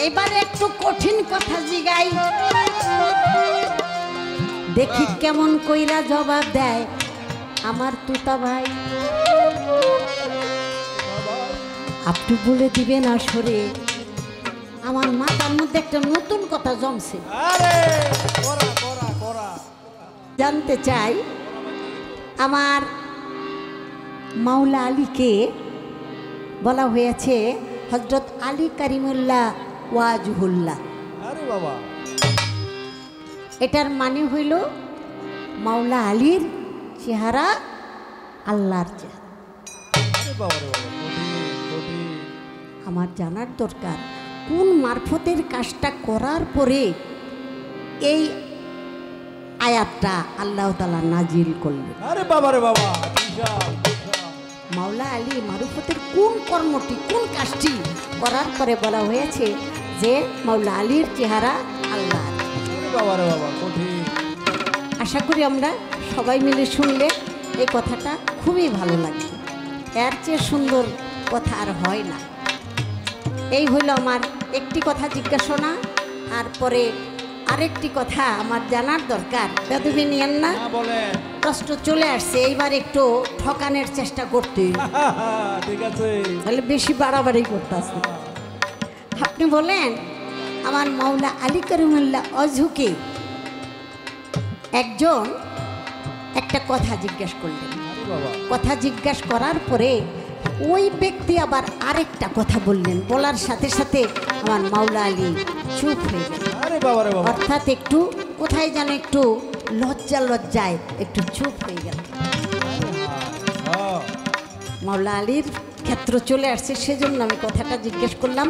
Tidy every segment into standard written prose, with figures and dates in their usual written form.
এবারে একটু কঠিন কথা জিগাই, দেখি কেমন কইরা জবাব দেয় আমার তুতা ভাই। আপনি বলে দিবেন আসরে আমার মাথার মধ্যে একটা নতুন কথা জমছে। জানতে চাই আমার মাওলা আলীকে বলা হয়েছে হযরত আলী কারিমুল্লাহ ওয়াজহুল্লাহ। আরে বাবা, এটার মানে হইল মাওলা আলীর চেহারা আল্লাহর চেহারা। আরে বাবা রে বাবা, আমার জানার দরকার কোন মারফতের কাজটা করার পরে এই আয়াতটা আল্লাহ তাআলা নাজিল করলেন। আরে বাবা রে বাবা, মাওলা আলী মারফতের কোন কর্মটি কোন কাজটি করার পরে বলা হয়েছে যে মাওলা আলীর চেহারা আল্লাহ। বাবা রে বাবা, কঠিন। আশা করি আমরা সবাই মিলে শুনলে এই কথাটা খুবই ভালো লাগবে, এর চেয়ে সুন্দর কথা আর হয় না। এই হইল আমার একটি কথা জিজ্ঞাসা, আর পরে আরেকটি কথা আমার জানার দরকার। বেদবি নিয়েন না, প্রশ্ন চলে আসছে, এইবার একটু ঠকানোর চেষ্টা করতে, ঠিক আছে, তাহলে বেশি বাড়াবাড়ি করতেছে। আপনি বলেন আমার মাওলা আলী কারিমুল্লাহ ওয়াজহুকে একজন একটা কথা জিজ্ঞাসা করলেন। কথা জিজ্ঞাসা করার পরে ওই ব্যক্তি আবার আরেকটা কথা বললেন, বলার সাথে সাথে আমার মাওলা আলী চুপ হয়ে গেল। অর্থাৎ একটু কোথায় যেন একটু লজ্জায় একটু চুপ হয়ে গেল। মাওলা আলীর ক্ষেত্র চলে আসছে, সেজন্য আমি কথাটা জিজ্ঞেস করলাম।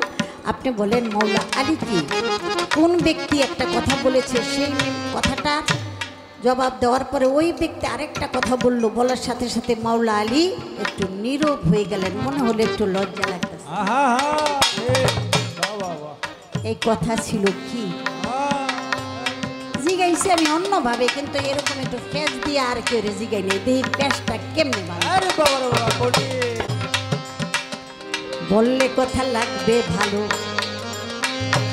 আপনি বলেন মাওলা আলী কি কোন ব্যক্তি একটা কথা বলেছে, সেই কথাটা জবাব দেওয়ার পরে ওই ব্যক্তি আরেকটা কথা বলল, বলার সাথে সাথে মাওলা আলী একটু নীরব হয়ে গেলেন, মনে হলো একটু লজ্জা লাগতেছে। এই কথা ছিল কি? জিগাইছি আমি অন্যভাবে, কিন্তু এরকম একটু ফেস দিয়ে আর কেউ জিগাই নেই, দেখি পেশটা কেমনি বললে কথা লাগবে ভালো,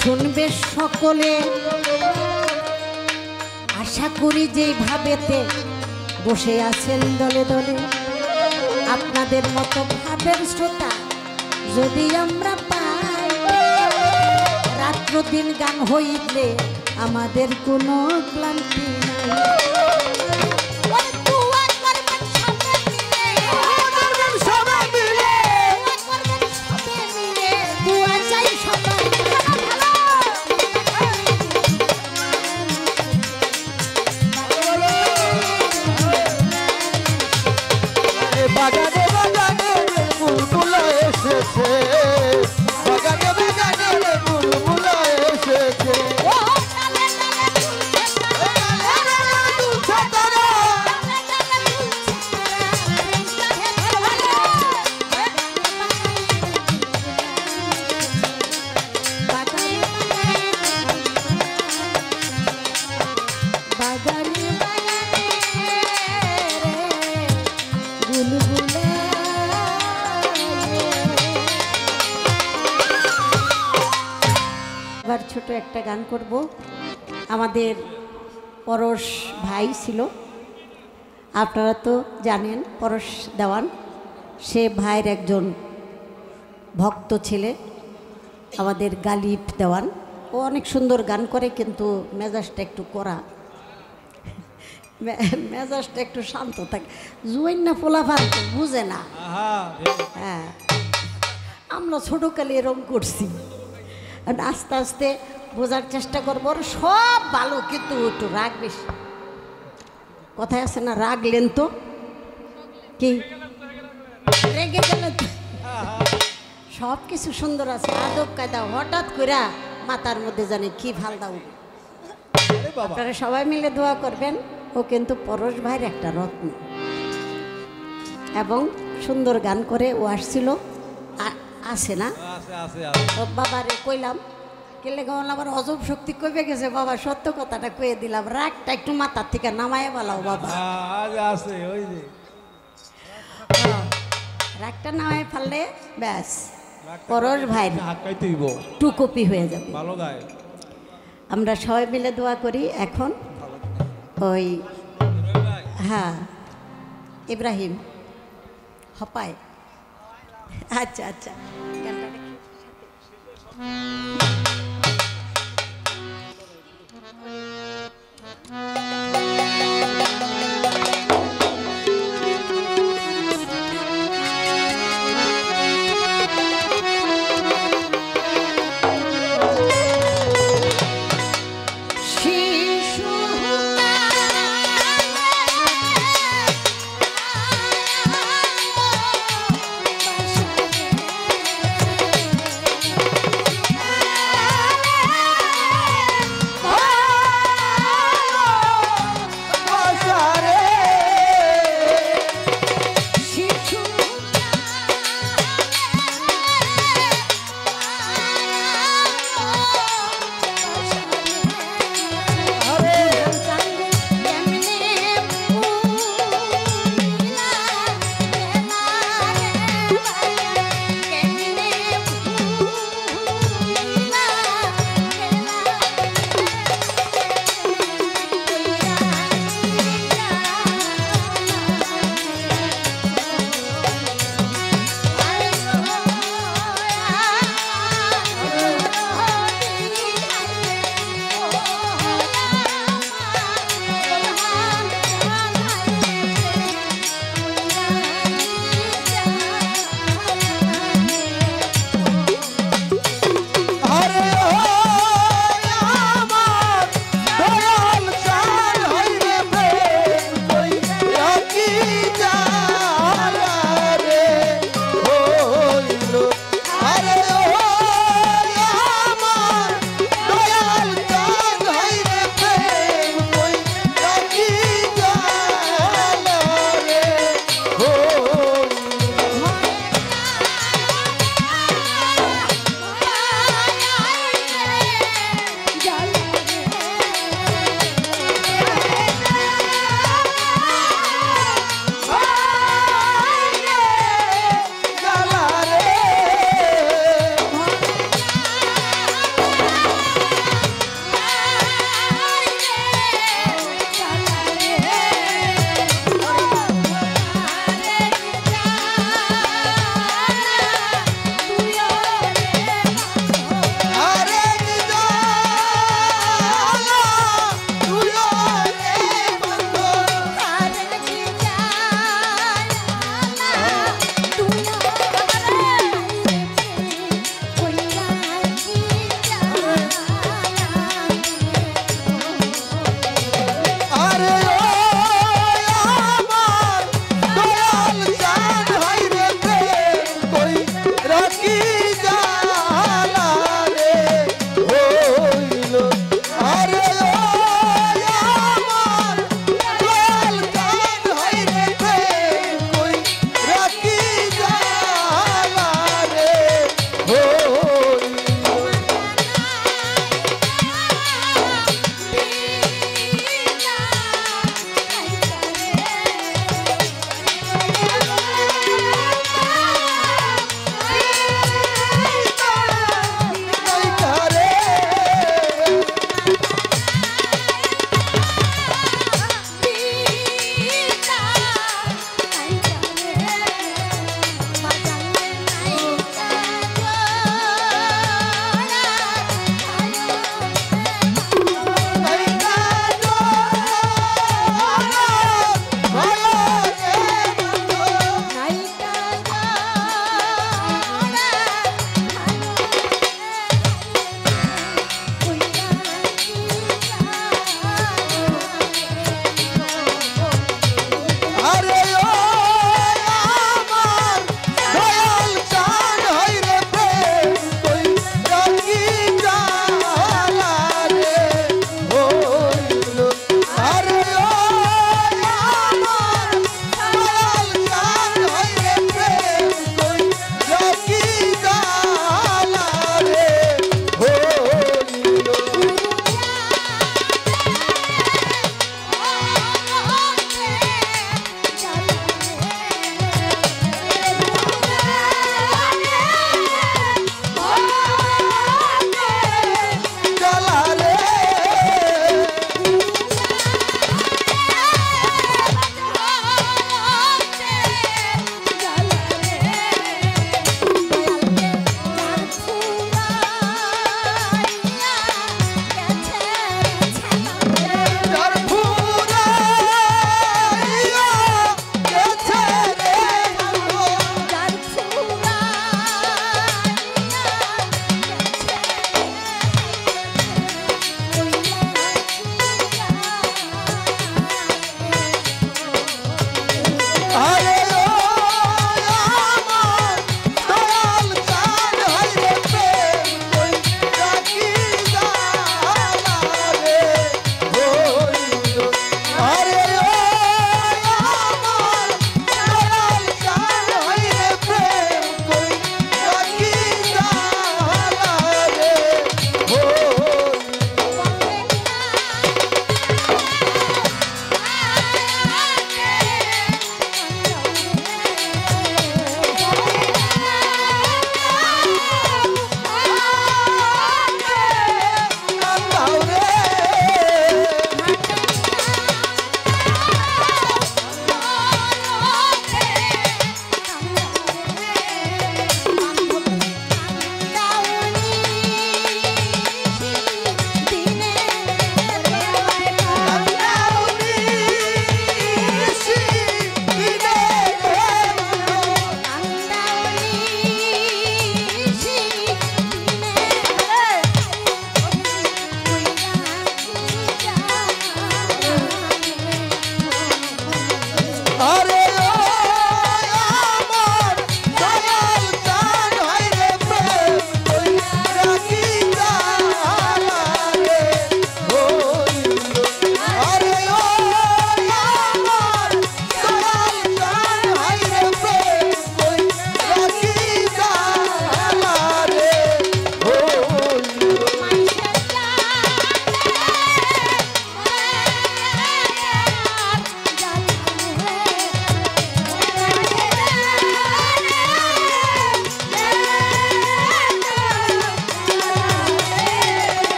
শুনবে সকলে। আশা করি যেভাবেতে বসে আছেন দলে দলে, আপনাদের মতো ভাবের শ্রোতা যদি আমরা পাই, রাত্র দিন গান হইলে আমাদের কোনো ক্লান্তি নাই। বাগানে বাগানে বুলবুলা এসেছে, বাগানে বাগানে বুলবুলা এসেছে। এবার ছোট একটা গান করব। আমাদের পরশ ভাই ছিল, আপনারা তো জানেন পরশ দেওয়ান, সে ভাইয়ের একজন ভক্ত ছেলে আমাদের গালিব দেওয়ান। ও অনেক সুন্দর গান করে, কিন্তু মেজাজটা একটু কড়া, মেজাজটা একটু শান্ত থাকে। জুয়াইন্না পোলাপান তো বুঝে না। হ্যাঁ, আমরা ছোটোকালে এরকম করছি, আস্তে আস্তে বোঝার চেষ্টা করবো। সব ভালো, কিন্তু একটু রাগ বেশি। কথায় আছে না, রাগলেন তো কি রেগে গেলেন তো। সব কিছু সুন্দর আছে, আদব কায়দা, হঠাৎ করে মাথার মধ্যে জানে কি ফালদা উঠে। আপনারা সবাই মিলে দোয়া করবেন। ও কিন্তু পরশ ভাইয়ের একটা রত্ন, এবং সুন্দর গান করে ও আসছিল, আছে না? ও বাবারে কইলাম, কেলে গেলাম আবার অজব শক্তি কমে গেছে বাবা, সত্য কথাটা কয়ে দিলাম, রাগটা একটু মাথার থেকে নামায় বলাও বাবা। রাগটা নামায় ফেললে ব্যাস পরশ ভাই হাক্কাই তুইব টু কপি হয়ে যাবে। ভালো গায়। আমরা সবাই মিলে দোয়া করি এখন। ওই হ্যাঁ ইব্রাহিম হপায় আচ্ছা আচ্ছা গানটা রেখে।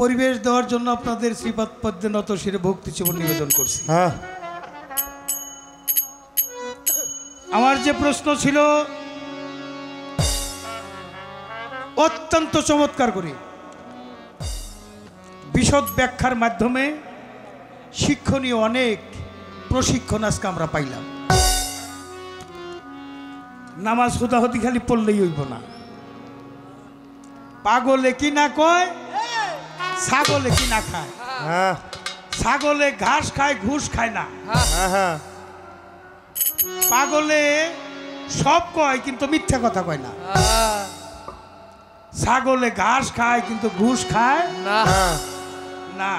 পরিবেশ দেওয়ার জন্য আপনাদের শ্রীপাদ পদ্মে নত শিরে ভক্তি জীবন নিবেদন করছি। হ্যাঁ আমার যে প্রশ্ন ছিল অত্যন্ত চমৎকার করে বিশদ ব্যাখ্যার মাধ্যমে শিক্ষণীয় অনেক প্রশিক্ষণ আজকে আমরা পাইলাম। নামাজ হুদাহুদি খালি পড়লেই হইব না, পাগলে কি না কয়, ছাগলে কি না খায়। হ্যাঁ ছাগলে ঘাস খায়, ঘুষ খায় না। হ্যাঁ হ্যাঁ পাগলে সব কয় কিন্তু মিথ্যা কথা কয় না। ছাগলে ঘাস খায় কিন্তু ঘুষ খায় হ্যাঁ না।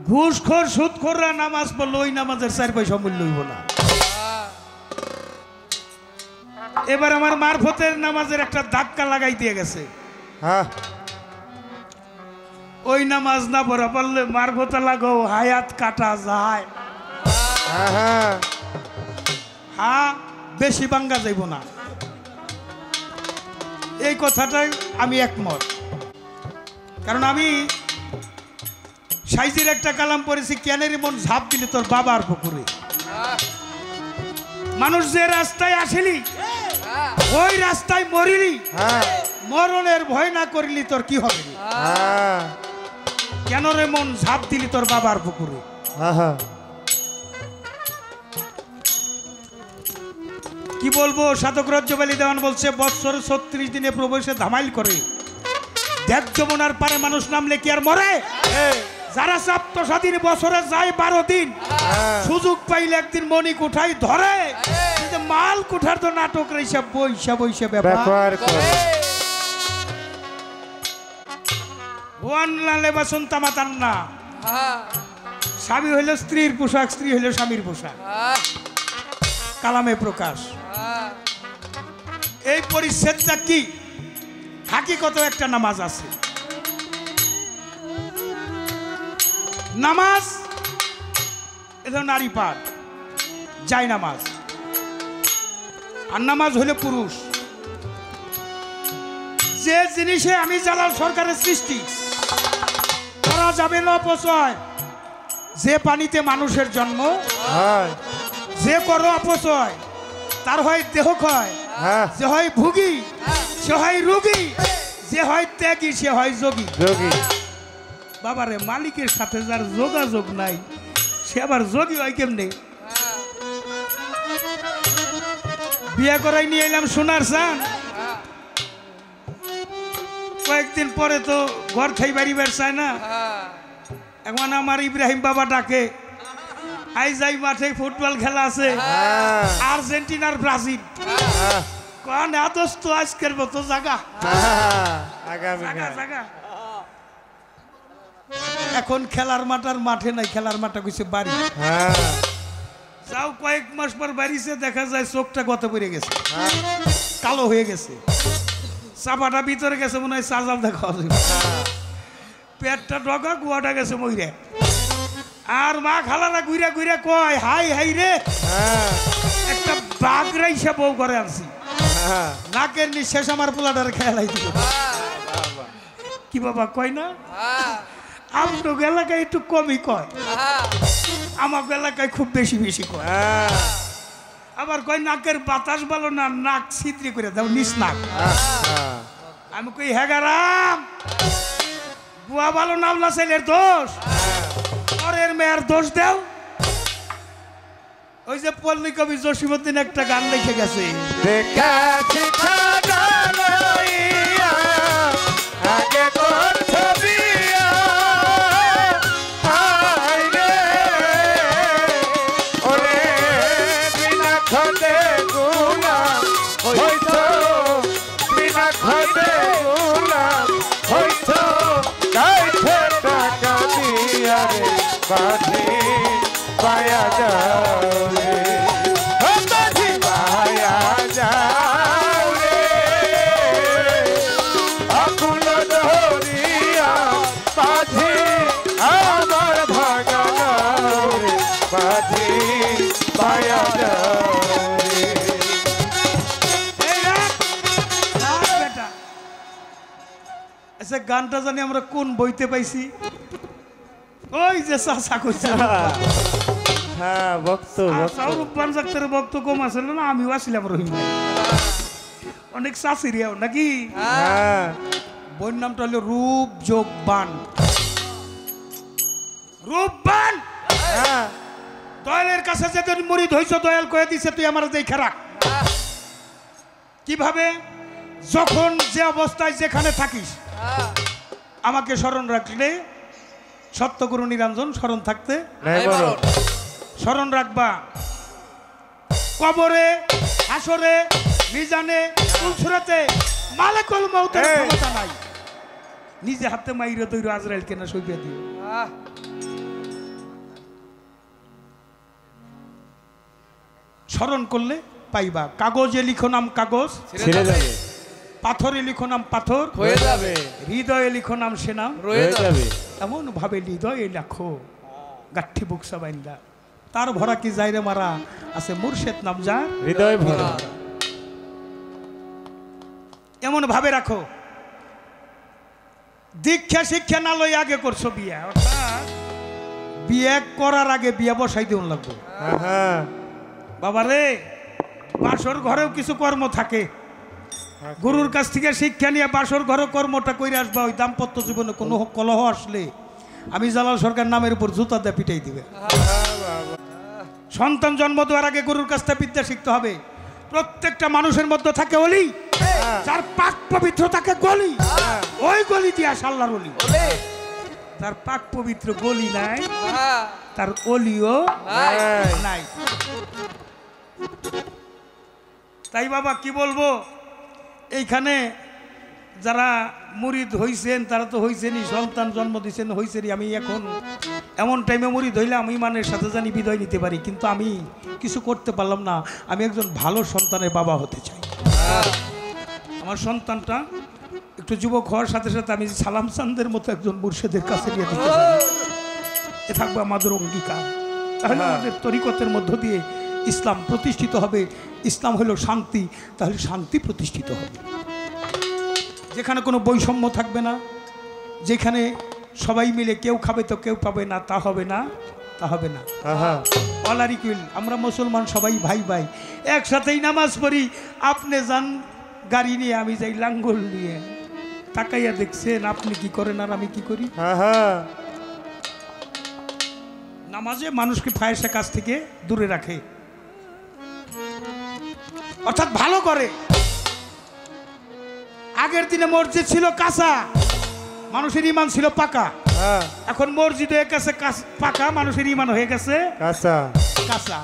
ঘুষখোর সুদখোররা নামাজ পড়লে ওই নামাজের 4 পয়সা মূল্য হইব না। এবার আমার মারফতের নামাজের একটা ধাক্কা লাগাই দিয়ে গেছে। হ্যাঁ ওই নামাজ না পড়া পারলে মারফতে লাগাও হায়াত কাটা যায়। হ্যাঁ হ্যাঁ হ্যাঁ বেশি বাঙ্গা যাইব না, এই কথাটাই আমি একমত। কারণ আমি সাইজির একটা কালাম পড়েছি, কেনের মন ঝাঁপ দিলে তোর বাবার পুকুরে। মানুষ যে রাস্তায় আসিলি ওই রাস্তায় মরিলি, হ্যাঁ মরণের ভয় না করিলি তোর কি হবে? হ্যাঁ কেন রে মন ঝাঁপ দিলি তোর বাবার পুকুরে? হ্যাঁ কি বলবো, সাধক রজ্জবালি দেওয়ান বলছে বৎসর 36 দিনে প্রবেশে ধামাইল করে, দেখ যমুনার পারে মানুষ নামলে কি আর মরে? যারা চাপ্ত স্বাধীন বছরে যায় 12 দিন, সুযোগ পাইলে একদিন মনি কোঠায় ধরে, মাল কোঠার তো নাটক হিসাব বৈশা বৈশা ব্যাপার করে স্বামী হইল স্ত্রীর পোশাক, স্ত্রী হইল স্বামীর পোশাক, কালামে প্রকাশ। এই পরিচ্ছেদটা কি হাকিকত একটা নামাজ আছে। নামাজ এটা নারী পাঠ, যায় নামাজ। আর নামাজ হইল পুরুষ। যে জিনিসে আমি জালাল সরকারের সৃষ্টি করা যাবে না অপচয়, যে পানিতে মানুষের জন্ম, যে করো অপচয় তার হয় দেহ ক্ষয়, যে হয় ভুগি সে হয় রোগী, যে হয় ত্যাগী সে হয় যোগী। বাবারে মালিকের সাথে যার যোগাযোগ নাই সে আবার যোগী হয় কেমনে? বিয়ে করাই নিয়ে এলাম সোনার চান, কয়েকদিন পরে তো ঘর খাই বাড়ি বের চায় না। এখন আমার ইব্রাহিম বাবা ডাকে, আই যাই মাঠে ফুটবল খেলা আছে, আর্জেন্টিনার ব্রাজিল, কারণ আদস্ত আজকের মতো জায়গা জায়গা। এখন খেলার মাঠার মাঠে নাই, খেলার মাঠা কইছে বাড়ি। যাও কয়েক মাস পর বাড়িছে, দেখা যায় চোখটা গত পড়ে গেছে, কালো হয়ে গেছে, চাপাটা ভিতরে গেছে, মনে হয় চার্জার দেখা যাবে, পেটটা ডগা, গুয়াটা গেছে মইরে। আর মা খালারা ঘুরে ঘুরে কয়, হাই হাই রে একটা বাঘরা হিসাব বউ করে আনছি, নাকের নিঃশ্বাস আমার পোলাটার খেয়ালাই দিল। কি বাবা কয় না, আমটো এলাকায় একটু কমই কয়, আমার এলাকায় খুব বেশি বেশি কয়। আবার কয় নাকের বাতাস ভালো না, নাক ছিদ্রি করে দাও নিস নাক। আমি কই হেগারাম, বুয়া ভালো নাম না, ছেলের দোষ, পরের মেয়ের দোষ দেও। ওই যে পল্লী কবি জসীমউদ্দিন একটা গান লিখে গেছে, পায়া যাও রে, পায়া যাও রে, আকুল ধরিয়া পাধি আমার ভাগা রে, পাধি পায়া যাও রে। আচ্ছা গানটা জানি আমরা কোন বইতে পাইছি? ওই যে চাচা কইছে হ্যাঁ ভক্ত রূপবান ডাক্তারের ভক্ত কম আছে না? আমিও আসছিলাম রহিম ভাই, অনেক চাষিরিয়াও নাকি। হ্যাঁ বইয়ের নামটা হলো রূপ যোগ বান। রূপবান হ্যাঁ দয়ালের কাছে যেদিন মুরিদ হইছ দয়াল কয়ে দিছে তুই আমার দেখে রাখ। কিভাবে? যখন যে অবস্থায় যেখানে থাকিস আমাকে স্মরণ রাখলে, সত্যগুরু নিরঞ্জন স্মরণ থাকতে স্মরণ রাখবা। কবরে, হাসরে, মিজানে, উলসুরাতে মালাকুল মউতের ক্ষমতা নাই। নিজে হাতে মাইরে তৈরি আজরাইল কেনা সইপে দিও। স্মরণ করলে পাইবা। কাগজে লিখো নাম কাগজ ছেড়ে যাবে, পাথরে লিখো নাম পাথর হয়ে যাবে, হৃদয়ে লিখো নাম সে নাম রয়ে যাবে। এমন ভাবে হৃদয়ে লেখো গাঠি বুকসা বাইন্দা, তার ভরা কি যাইরে মারা আছে মুর্শেদ নাম যা হৃদয় ভরা। এমন ভাবে রাখো। দীক্ষা শিক্ষা না লই আগে করছো বিয়ে, অর্থাৎ বিয়ে করার আগে বিয়ে বসাই দিন লাগবে। বাবারে বাসর ঘরেও কিছু কর্ম থাকে, গুরুর কাছ থেকে শিক্ষা নিয়ে বাসর ঘরে কর্মটা করে আসবা। ওই দাম্পত্য জীবনে কোনো কলহ আসলে আমি জালাল সরকার নামের উপর জুতা দিয়ে পিটাই দিবে। সন্তান জন্ম দেওয়ার আগে গুরুর কাছ থেকে বিদ্যা শিখতে হবে। প্রত্যেকটা মানুষের মধ্যে থাকে অলি, যার পাক পবিত্র থাকে গলি, ওই গলি দিয়া সাল্লার অলি। তার পাক পবিত্র গলি নাই, তার অলিও নাই। তাই বাবা কি বলবো, এইখানে যারা মুরিদ হইছেন তারা তো হইছেনই, সন্তান জন্ম দিচ্ছেন হইছেনই। আমি এখন এমন টাইমে মুরিদ হইলাম ইমানের সাথে জানি বিদায় নিতে পারি, কিন্তু আমি কিছু করতে পারলাম না। আমি একজন ভালো সন্তানের বাবা হতে চাই। আমার সন্তানটা একটু যুবক হওয়ার সাথে সাথে আমি সালাম চান্দের মতো একজন মুর্শিদের কাছে নিয়ে দিতে পারি, এ থাকবে আমাদের অঙ্গীকার। তাহলে আমাদের তরিকতের মধ্য দিয়ে ইসলাম প্রতিষ্ঠিত হবে। ইসলাম হলো শান্তি, তাহলে শান্তি প্রতিষ্ঠিত হবে। যেখানে কোনো বৈষম্য থাকবে না, যেখানে সবাই মিলে কেউ খাবে তো কেউ পাবে না, তা হবে না, তা হবে না। অলারিকুল আমরা মুসলমান সবাই ভাই ভাই, একসাথেই নামাজ পড়ি। আপনি যান গাড়ি নিয়ে, আমি যাই লাঙ্গল নিয়ে, তাকাইয়া দেখছেন আপনি কি করেন আর আমি কি করি। নামাজে মানুষকে ফায়েসা কাজ থেকে দূরে রাখে, অর্থাৎ ভালো করে। আগের দিনে মসজিদ ছিল কাঁচা, মানুষের ইমান ছিল পাকা। এখন মসজিদ হয়ে গেছে পাকা, মানুষের ইমান হয়ে গেছে কাঁচা।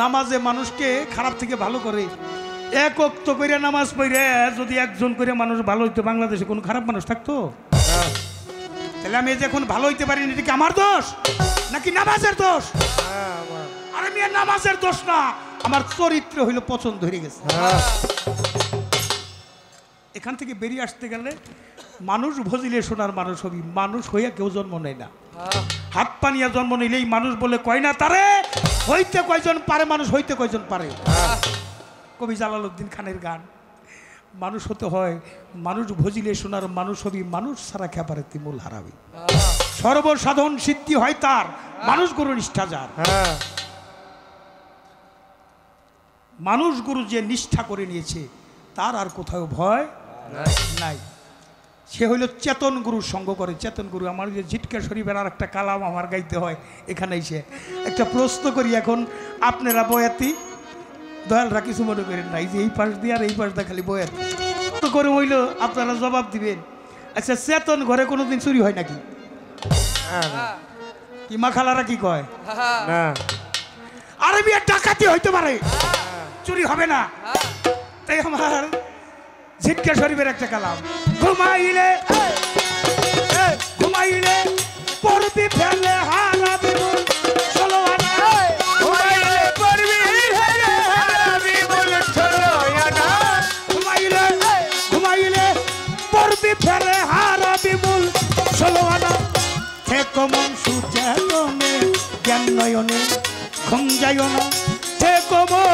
নামাজে মানুষকে খারাপ থেকে ভালো করে। এক ওয়াক্ত করে নামাজ পড়ে যদি একজন করে মানুষ ভালো হইতো, বাংলাদেশে কোনো খারাপ মানুষ থাকতো? তাহলে আমি যখন ভালো হইতে পারিনি, এটা কি আমার দোষ নাকি নামাজের দোষ? আর আমি নামাজের দোষ না, আমার চরিত্র হইল পছন্দ হয়ে গেছে। এখান থেকে বেরিয়ে আসতে গেলে মানুষ ভজিলে শোনার মানুষ হবি। মানুষ হইয়া কেউ জন্ম নেয় না, হাত পানিয়া জন্ম নিলেই মানুষ বলে কয় না তারে। হইতে কয়জন পারে মানুষ, হইতে কয়জন পারে। কবি জালালউদ্দিন খানের গান। মানুষ হতে হয় মানুষ ভজিলে শোনার মানুষ হবি, মানুষ ছাড়া খেপারে তিমুল হারাবি। সর্বসাধন সিদ্ধি হয় তার, মানুষ গুরু নিষ্ঠা যার। মানুষ গুরু যে নিষ্ঠা করে নিয়েছে তার আর কোথাও ভয় নাই। সে হইল চেতন গুরুর সঙ্গ করে। চেতন গুরু আমার যে ঝিটকা শরীফের আর একটা কালাম আমার গাইতে হয়, এখানেই সে একটা প্রশ্ন করি। এখন আপনারা বয়াতি দয়ালরা কিছু মনে করেন না, এই যে এই পাশ দিয়ে আর এই পাশ দিয়ে খালি বয়াতি তো করে হইল, আপনারা জবাব দিবেন। আচ্ছা, চেতন ঘরে কোনোদিন চুরি হয় নাকি? কি মা খালারা কি কয়? আরে বিয়ে ডাকাতি হইতে পারে, চুরি হবে না। তাই আমার ঝিটকা শরীফের একটা কালাম। ঘুমাইলে ঘুমাইলে পড়বি ফেলে হারাবি মন, চলো আনা ঘুমাইলে পড়বি ফেলে হারাবি মন, চলো আনা ঘুমাইলে ঘুমাইলে পড়বি ফেলে হারাবি মন, চলো আনা থেকো মন সুচেতনে জ্ঞান নয়নে ঘুম যাইও না, থেকো মন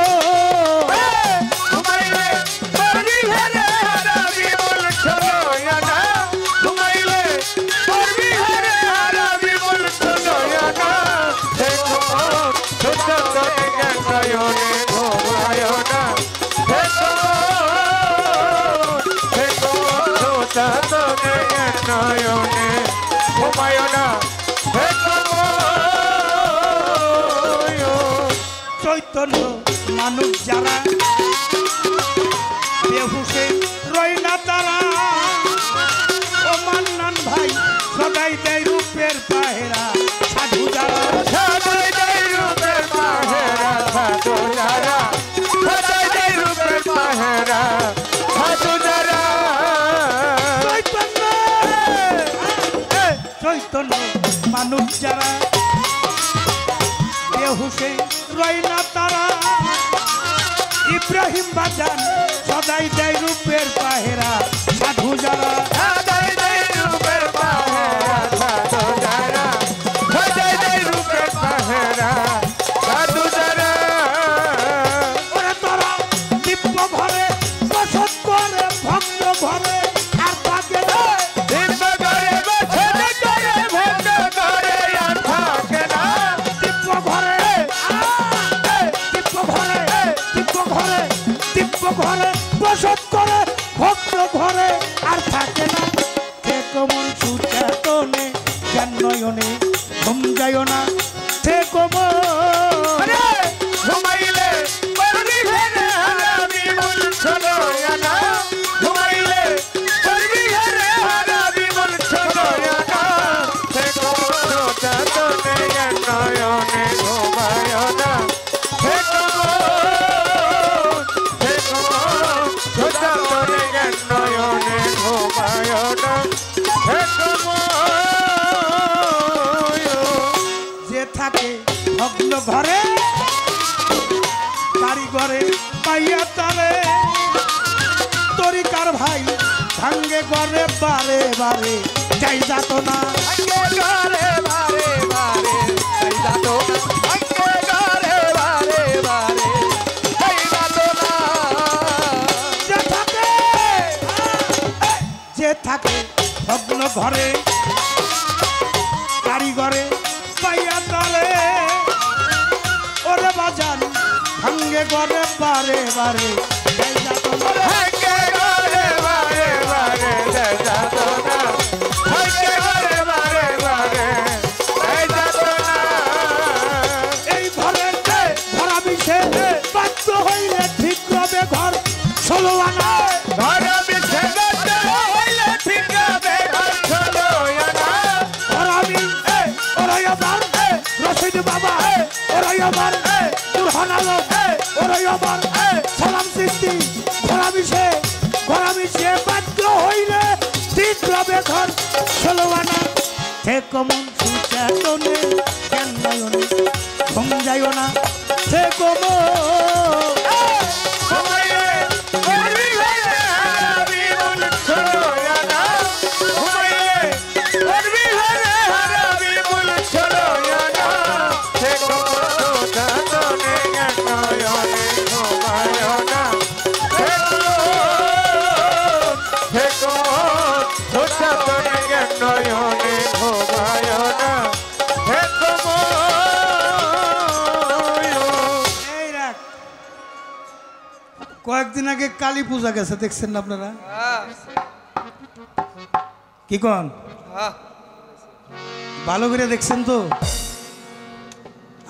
ঘুমাইলে পড়বি ফেলে হারাবি চৈতন্য মানুষ যারা বেহুশে রই না তারা ও মান্নান ভাই সদাই দেয় রূপের পাহেরা সাধু যারা সদাই দেয় রূপের পাহেরা সাধু যারা সদাই দেয় রূপের পাহেরা সাধু যারা চৈতন্য মানুষ যারা বেহুশে রই না তারা ইব্রাহিম বাজান সদাই দেয় রূপের পাহেরা সাধু যারা সদাই দেয় রূপের পাহেরা সাধু যারা সদাই দেয় রূপের পাহেরা সাধু যারা ওরে তোরা দিব্য ঘরে বসত করে ভক্ত ঘরে আর থাকে না দিব্য করে বসত করে ভক্ত করে আর থাকে না দিব্য ঘরে দিব্য ঘরে দিব্য ঘরে দিব্য ঘরে বসত করে ভক্ত ঘরে আর থাকে না সে কমন সুচেতনে জ্ঞান নয়নে ঘুম যায় না সে কমন ঘুমাইলে করবি ঘরে হারাবি মন ছোলো না ঘুমাইলে করবি ঘরে হারাবি মন ছোলো না সে কমন সুচেতনে জ্ঞান নয়নে ঘুমায় না সে কমন সুচেতনে জ্ঞান নয়নে ঘুমায় না সে যে থাকে ভগ্ন ঘরে কারিগরে পাইয়া তারে তরিকার ভাই ভাঙ্গে ঘরে বারে বারে যাই যাত না ঘরে বারে বারে এই যাতো না ঘরে বারে বারে এই যাতো না যে থাকে ভগ্ন ঘরে কারিগরে পাইয়া তারে ওরে বাজান ভাঙ্গে ঘরে বারে বারে যাই যাত না ঘরে বারে বারে এই যাতো না ঘরে বারে বারে এই যাতো না এই ঘরে ধরা বিষে বাধ্য হইলে ঠিক হবে ঘর 16 আনা ঘর বিছে গতে হইলে ঠিক হবে ঘর ছোলো না ধরাবি ওরাই আবার রশিদ বাবা ওরাই আবার বুরহান আলম ওরাই আবার সালাম সিদ্দি ঘরা বিষে বাধ্য হইলে ঠিক হবে ঘর 16 আনা সে কমন সুচেতনে জ্ঞান নয়নে ঘুম যায় না সে কমন ঘুমাইলে করবি ঘরে হারাবি মন ছোলো না ঘুমাইলে করবি ঘরে হারাবি মন ছোলো না সে কমন সুচেতনে জ্ঞান নয়নে ঘুমায় না সে কমন সুচেতনে জ্ঞান নয়নে ঘুমায় না সে এই রাখ কয়েকদিন আগে কালী পূজা গেছে দেখছেন না আপনারা কি কন ভালো করে দেখছেন তো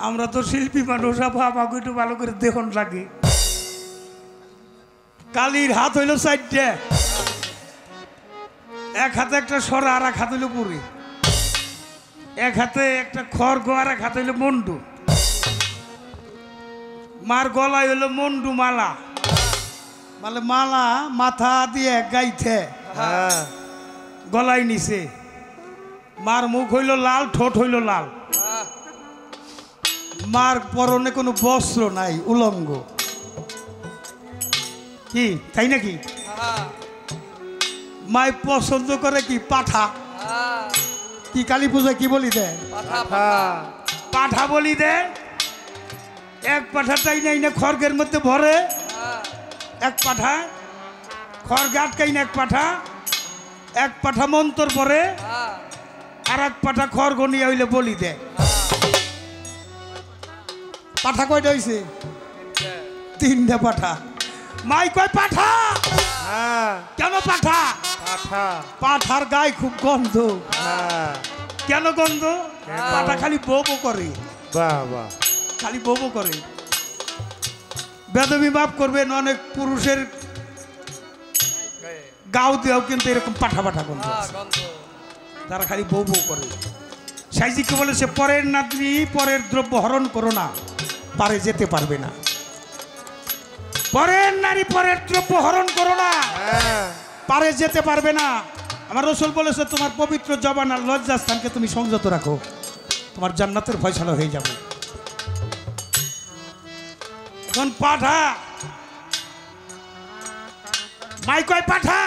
আমরা তো শিল্পী মানুষ আমাকে একটু ভালো করে দেখুন লাগে কালীর হাত হইল 4টে এক হাতে একটা সরা আর এক হাত হইল পুরি এক হাতে একটা খড়গ আর এক হাতে হইল মন্ডু মার গলায় হইল মন্ডু মালা মানে মালা মাথা দিয়ে গাইতে গলায় নিছে মার মুখ হইল লাল ঠোঁট হইল লাল মার পরনে কোনো বস্ত্র নাই উলঙ্গ কি তাই নাকি মাই পছন্দ করে কি পাঠা কি কালী পূজায় কি বলি দে পাঠা বলি দে এক পাঠা তাই নাই না খড়গের মধ্যে ভরে এক পাঠা খড়গে আটকাই না এক পাঠা মন্তর পরে আর এক পাঠা খড়গ নিয়ে হইলে বলি দে পাঠা কয়টা হইছে 3টে পাঠা মাই কয় পাঠা কেন পাঠা পাঠার গায়ে খুব গন্ধ কেন গন্ধ পাঠা খালি বো বো করে বাহ বাহ খালি বো বো করে বেদবি মাফ করবেন, অনেক পুরুষের গাও দিয়েও কিন্তু এরকম পাঠা পাঠা করবে, তারা খালি বউ বউ করে। সাইজিকে বলেছে পরের নাতনি পরের দ্রব্য হরণ করো না, পারে যেতে পারবে না। পরের নারী পরের দ্রব্য হরণ করো না, পারে যেতে পারবে না। আমার রাসূল বলেছে তোমার পবিত্র জবান আর লজ্জাস্থানকে তুমি সংযত রাখো, তোমার জান্নাতের ফয়সালা হয়ে যাবে। এখন পাঠা মাই কয় পাঠা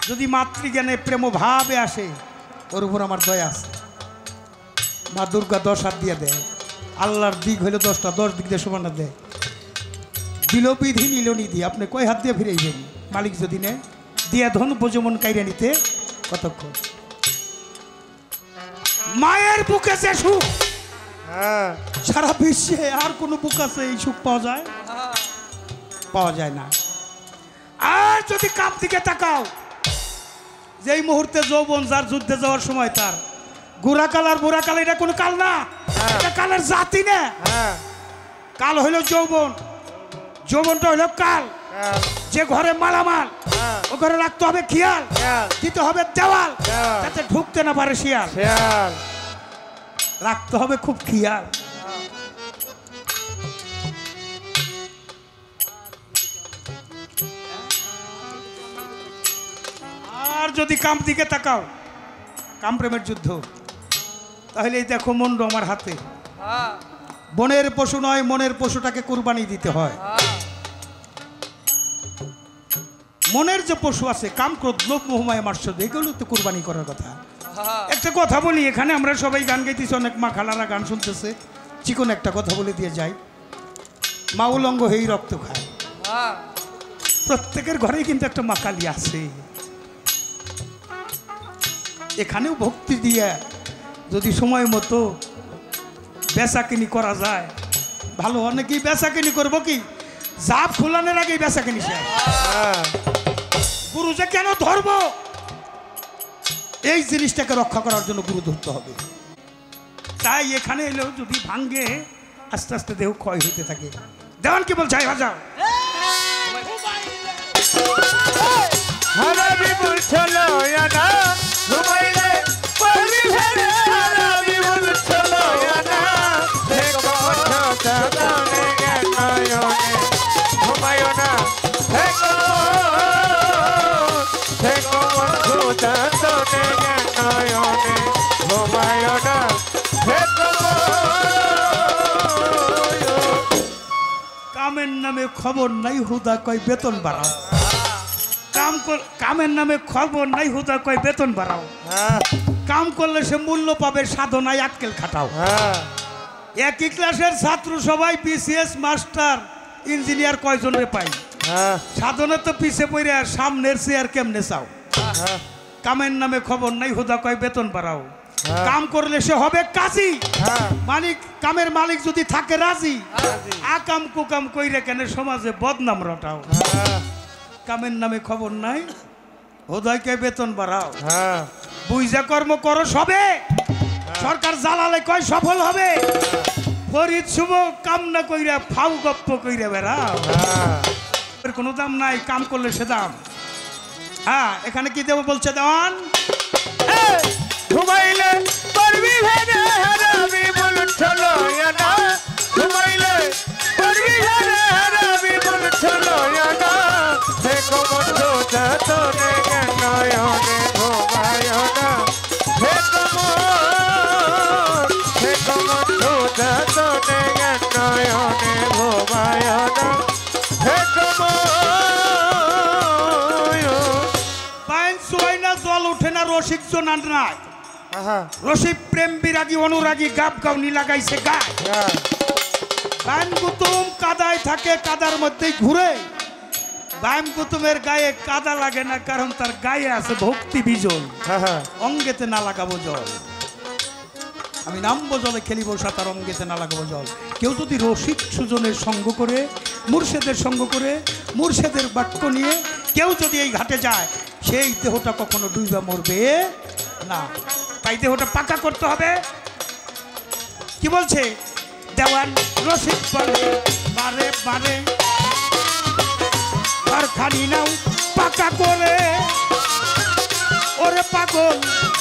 যদি মাতৃজ্ঞানে প্রেম ভাবে আসে, ওর উপর আমার দয়া আছে। মা দুর্গা 10 হাত দিয়ে দেয়, আল্লাহর দিক হইলে 10টা, 10 দিক দিয়ে সমান দেয়। দিল বিধি নিল নিধি, আপনি কয় হাত দিয়ে ফিরাইবেন? মালিক যদি নেয় দিয়া ধন উপজমন কাইরা নিতে কতক্ষণ। মায়ের বুকে যে সুখ সারা বিশ্বে আর কোন বুক আছে এই সুখ পাওয়া যায়? পাওয়া যায় না। আর যদি কাপ দিকে তাকাও, যেই মুহূর্তে যৌবন যার যুদ্ধে যাওয়ার সময় তার গোরা কাল আর বুড়া কাল, এটা কোনো কাল না, এটা কালের জাতি না। কাল হইল যৌবন, যৌবনটা হইল কাল। যে ঘরে মালামাল ও ঘরে রাখতে হবে খেয়াল, দিতে হবে দেওয়াল যাতে ঢুকতে না পারে শিয়াল, রাখতে হবে খুব খেয়াল। আর যদি কাম দিকে তাকাও, কাম প্রেমের যুদ্ধ, তাহলে এই দেখো মন্ড আমার হাতে। বনের পশু নয়, মনের পশুটাকে কুরবানি দিতে হয়। মনের যে পশু আছে কাম ক্রোধ লোভ মোহ মায়া মাৎসর্য, এগুলো তো কুরবানি করার কথা। একটা কথা বলি, এখানে আমরা সবাই গান গাইতেছি, অনেক মা খালারা গান শুনতেছে, চিকন একটা কথা বলে দিয়ে যাই। মা উলঙ্গ হয়েই রক্ত খায়, প্রত্যেকের ঘরেই কিন্তু একটা মা কালী আছে। এখানেও ভক্তি দিয়ে যদি সময় মতো বেচাকিনি করা যায় ভালো। অনেকেই বেচাকিনি করবো কি জাপ খোলানোর আগেই বেচাকিনি শেষ। গুরু যে কেন ধরব, এই জিনিসটাকে রক্ষা করার জন্য গুরু ধরতে হবে। তাই এখানে এলেও যদি ভাঙ্গে আস্তে আস্তে দেহ ক্ষয় হইতে থাকে। দেওয়ান কি বলছে? বাজাও কামের নামে খবর নাই হুদা কয় বেতন বাড়াও। কামের নামে খবর নাই হুদা কয় বেতন বাড়াও। কাম করলে সে মূল্য পাবে, সাধনায় আক্কেল খাটাও। একই ক্লাসের ছাত্র সবাই বিসিএস মাস্টার ইঞ্জিনিয়ার কয়জনে পাই, সাধনা তো পিছে পড়ে আর সামনের চেয়ার কেমনে চাও। কামের নামে খবর নাই হুদা কয় বেতন বাড়াও। কাম করলে সে হবে কাজী, মালিক কামের মালিক যদি থাকে রাজি। আকাম কুকাম কইরে কেন সমাজে বদনাম রটাও। কামের নামে খবর নাই হুদায় বেতন বাড়াও। বুঝা কর্ম করো সবে, সরকার জ্বালালে কয় সফল হবে। ফরিদ শুভ কাম না কইরা ফাউ গপ্প কইরা বেড়াও। এর কোনো দাম নাই, কাম করলে সে দাম। হ্যাঁ, এখানে কি দেব বলছে দেওয়ান? ঘুমাইলে পারবি ভেবে হারাবি বল চলো না, ঘুমাইলে পারবি ভেবে হারাবি বল চলো না। দেখো বন্ধু তোরে নয়নে ঘুমায় না, দেখো বন্ধু তোরে নয়নে ঘুমায় না, দেখো পাইন সুয়াই না জল উঠে না রসিক জনান নাই। রসিক প্রেম বিরাগী অনুরাগী গাব গাউনি লাগাইছে গায়। বাম কুতুম কাদায় থাকে, কাদার মধ্যেই ঘুরে। বাম কুতুমের গায়ে কাদা লাগে না, কারণ তার গায়ে আছে ভক্তি বিজল। অঙ্গেতে না লাগাবো জল, আমি নামবো জলে খেলিব সাঁতার, অঙ্গেতে না লাগাবো জল। কেউ যদি রসিক সুজনের সঙ্গ করে, মুর্শেদের সঙ্গ করে, মুর্শেদের বাক্য নিয়ে কেউ যদি এই ঘাটে যায়, সেই দেহটা কখনো ডুইবা মরবে না। তাই দেহটা পাকা করতে হবে। কি বলছে দেওয়ান? রসিক বলে বারে বারে আর খালি নাও পাকা করে ওরে পাগল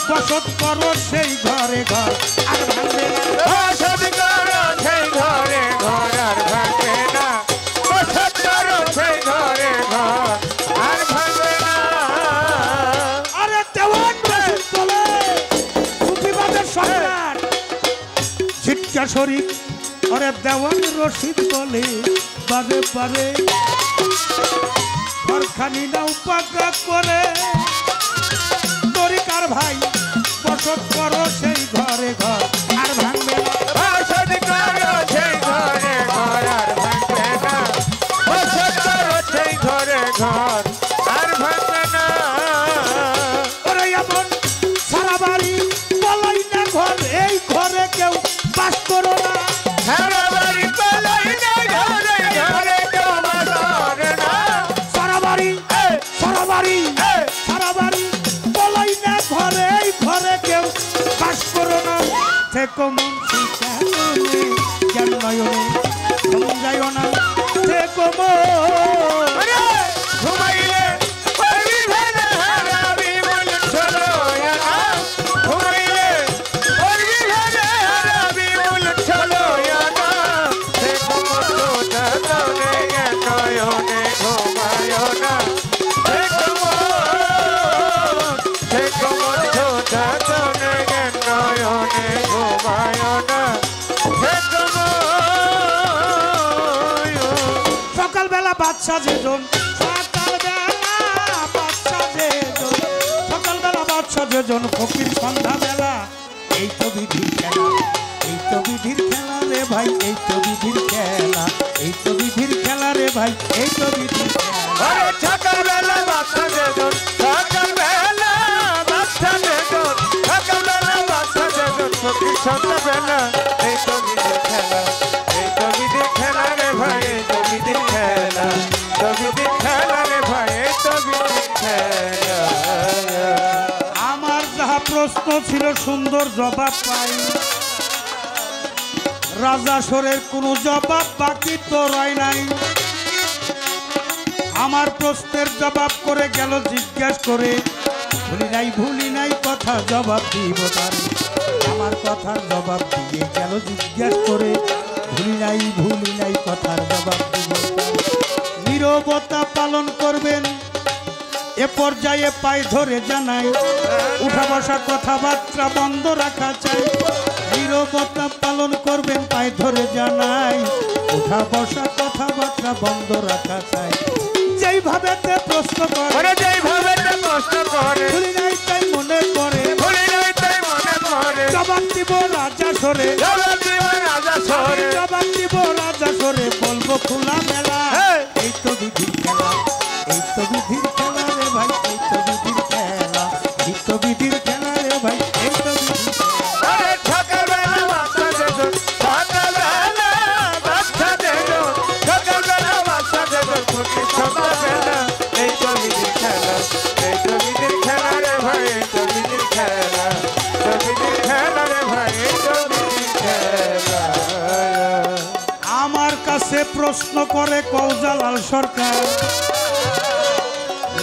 বসত করো সেই ঘরে ঘর আর ভাঙবে না বসত করো সেই ঘরে ঘর আর ভাঙবে না বসত করো সেই ঘরে ঘর আর ভাঙবে না আরে দেওয়ান রশিদ বলে সুফিবাদের সম্রাট ঝিটকা শরীফ আরে দেওয়ান রশিদ বলে বারে বারে ঘরখানি নাও পাকা করে তরিকার ভাই বসত করো সেই ঘরে ঘর আর ভাঙবে না বসত করো সেই ঘরে ঘর আর ভাঙবে না বসত করো সেই ঘরে ঘর আর ভাঙবে না ওরে এমন সারা বাড়ি বলাই না ঘর এই ঘরে কেউ বাস করো না সারা বাড়ি পালাই না ঘরে ঘরে কেউ বাস করে না সারা বাড়ি সারা বাড়ি সারা বাড়ি বলাই না ঘরে এই ঘরে কেউ বাস করো না থেকো মন শিখানে জ্ঞান নয়নে সমঝাইও না থেকো মন ঘুমাইলে পড়বি ভেবে হারাবি মন চলো না ঘুমাইলে পড়বি ভেবে হারাবি মন চলো না দেখো মতো দাদনে নয়নে ঘুমায়ো না দেখো মতো দাদনে নয়নে ঘুমায়ো না দেখো সকালবেলা বাচ্চা যেজন সকালবেলা বাচ্চা যেজন ফকির সন্ধ্যাবেলা এই তো বিধির খেলা এই তো বিধির খেলা রে ভাই এই তো বিধির খেলা এই তো বিধির খেলা রে ভাই এই তো বিধির খেলা আরে সকালবেলা বাচ্চা যেজন সকালবেলা বাচ্চা যেজন সকালবেলা বাচ্চা যেজন ফকির সন্ধ্যাবেলা এই তো বিধির খেলা এই তো বিধির খেলা রে ভাই এই তো বিধির খেলা তো বিধির খেলা রে ভাই এই তো বিধির খেলা আমার যাহা প্রশ্ন ছিল সুন্দর জবাব পাই রাজা সরের কোনো জবাব বাকি তো রয় নাই আমার প্রশ্নের জবাব করে গেল জিজ্ঞেস করে ভুলি নাই কথা জবাব দিব তার আমার কথার জবাব দিয়ে গেল জিজ্ঞেস করে ভুলি নাই কথার জবাব দিব নীরবতা পালন করবেন এ পর্যায়ে পায়ে ধরে জানাই উঠা বসা কথাবার্তা বন্ধ রাখা চাই নীরবতা পালন করবেন পায়ে ধরে জানাই উঠা বসা কথাবার্তা বন্ধ রাখা চাই যেইভাবে প্রশ্ন করে যেইভাবে প্রশ্ন করে ভুলি নাই তাই মনে করে ভুলি নাই তাই মনে করে জবাব দিব রাজা সরে জবাব দিব রাজা সরে জবাব দিব রাজা সরে বলবো খোলা মেলা এই তো বিধির খেলা এই তো বিধির খেলা রে ভাই এই তো বিধির খেলা এই তো বিধির খেলা রে ভাই এই তো বিধির খেলা আরে সকালবেলা বাচ্চা যেজন সকালবেলা বাচ্চা যেজন সকালবেলা বাচ্চা যেজন ফকির সন্ধ্যাবেলা এই তো বিধির খেলা এই তো বিধির খেলা রে ভাই এই তো বিধির খেলা তো বিধির খেলা রে ভাই এই তো বিধির খেলা আমার কাছে প্রশ্ন করে কৌজালাল সরকার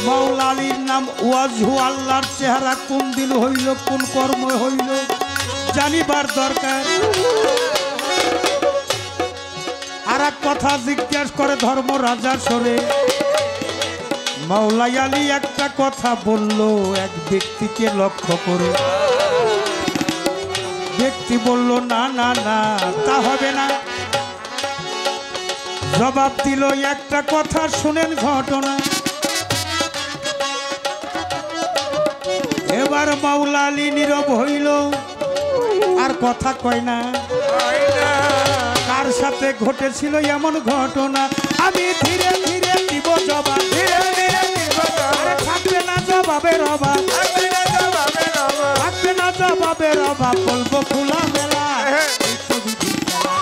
মাওলা আলীর নাম ওয়াজহু আল্লাহর চেহারা কোন দিন হইল কোন কর্ম হইল জানিবার দরকার আর এক কথা জিজ্ঞাসা করে ধর্ম রাজা সরে মাওলা আলী একটা কথা বলল এক ব্যক্তিকে লক্ষ্য করে ব্যক্তি বলল না না না তা হবে না জবাব দিল একটা কথা শুনেন ঘটনা এবার মাওলা আলী নীরব হইল আর কথা কয় না কার সাথে ঘটেছিল এমন ঘটনা আমি ধীরে ধীরে দিব জবাব ধীরে ধীরে দিব আরে থাকবে না জবাবের অভাব থাকবে না জবাবের অভাব বলবো খোলা মেলা এই তো বিধির খেলা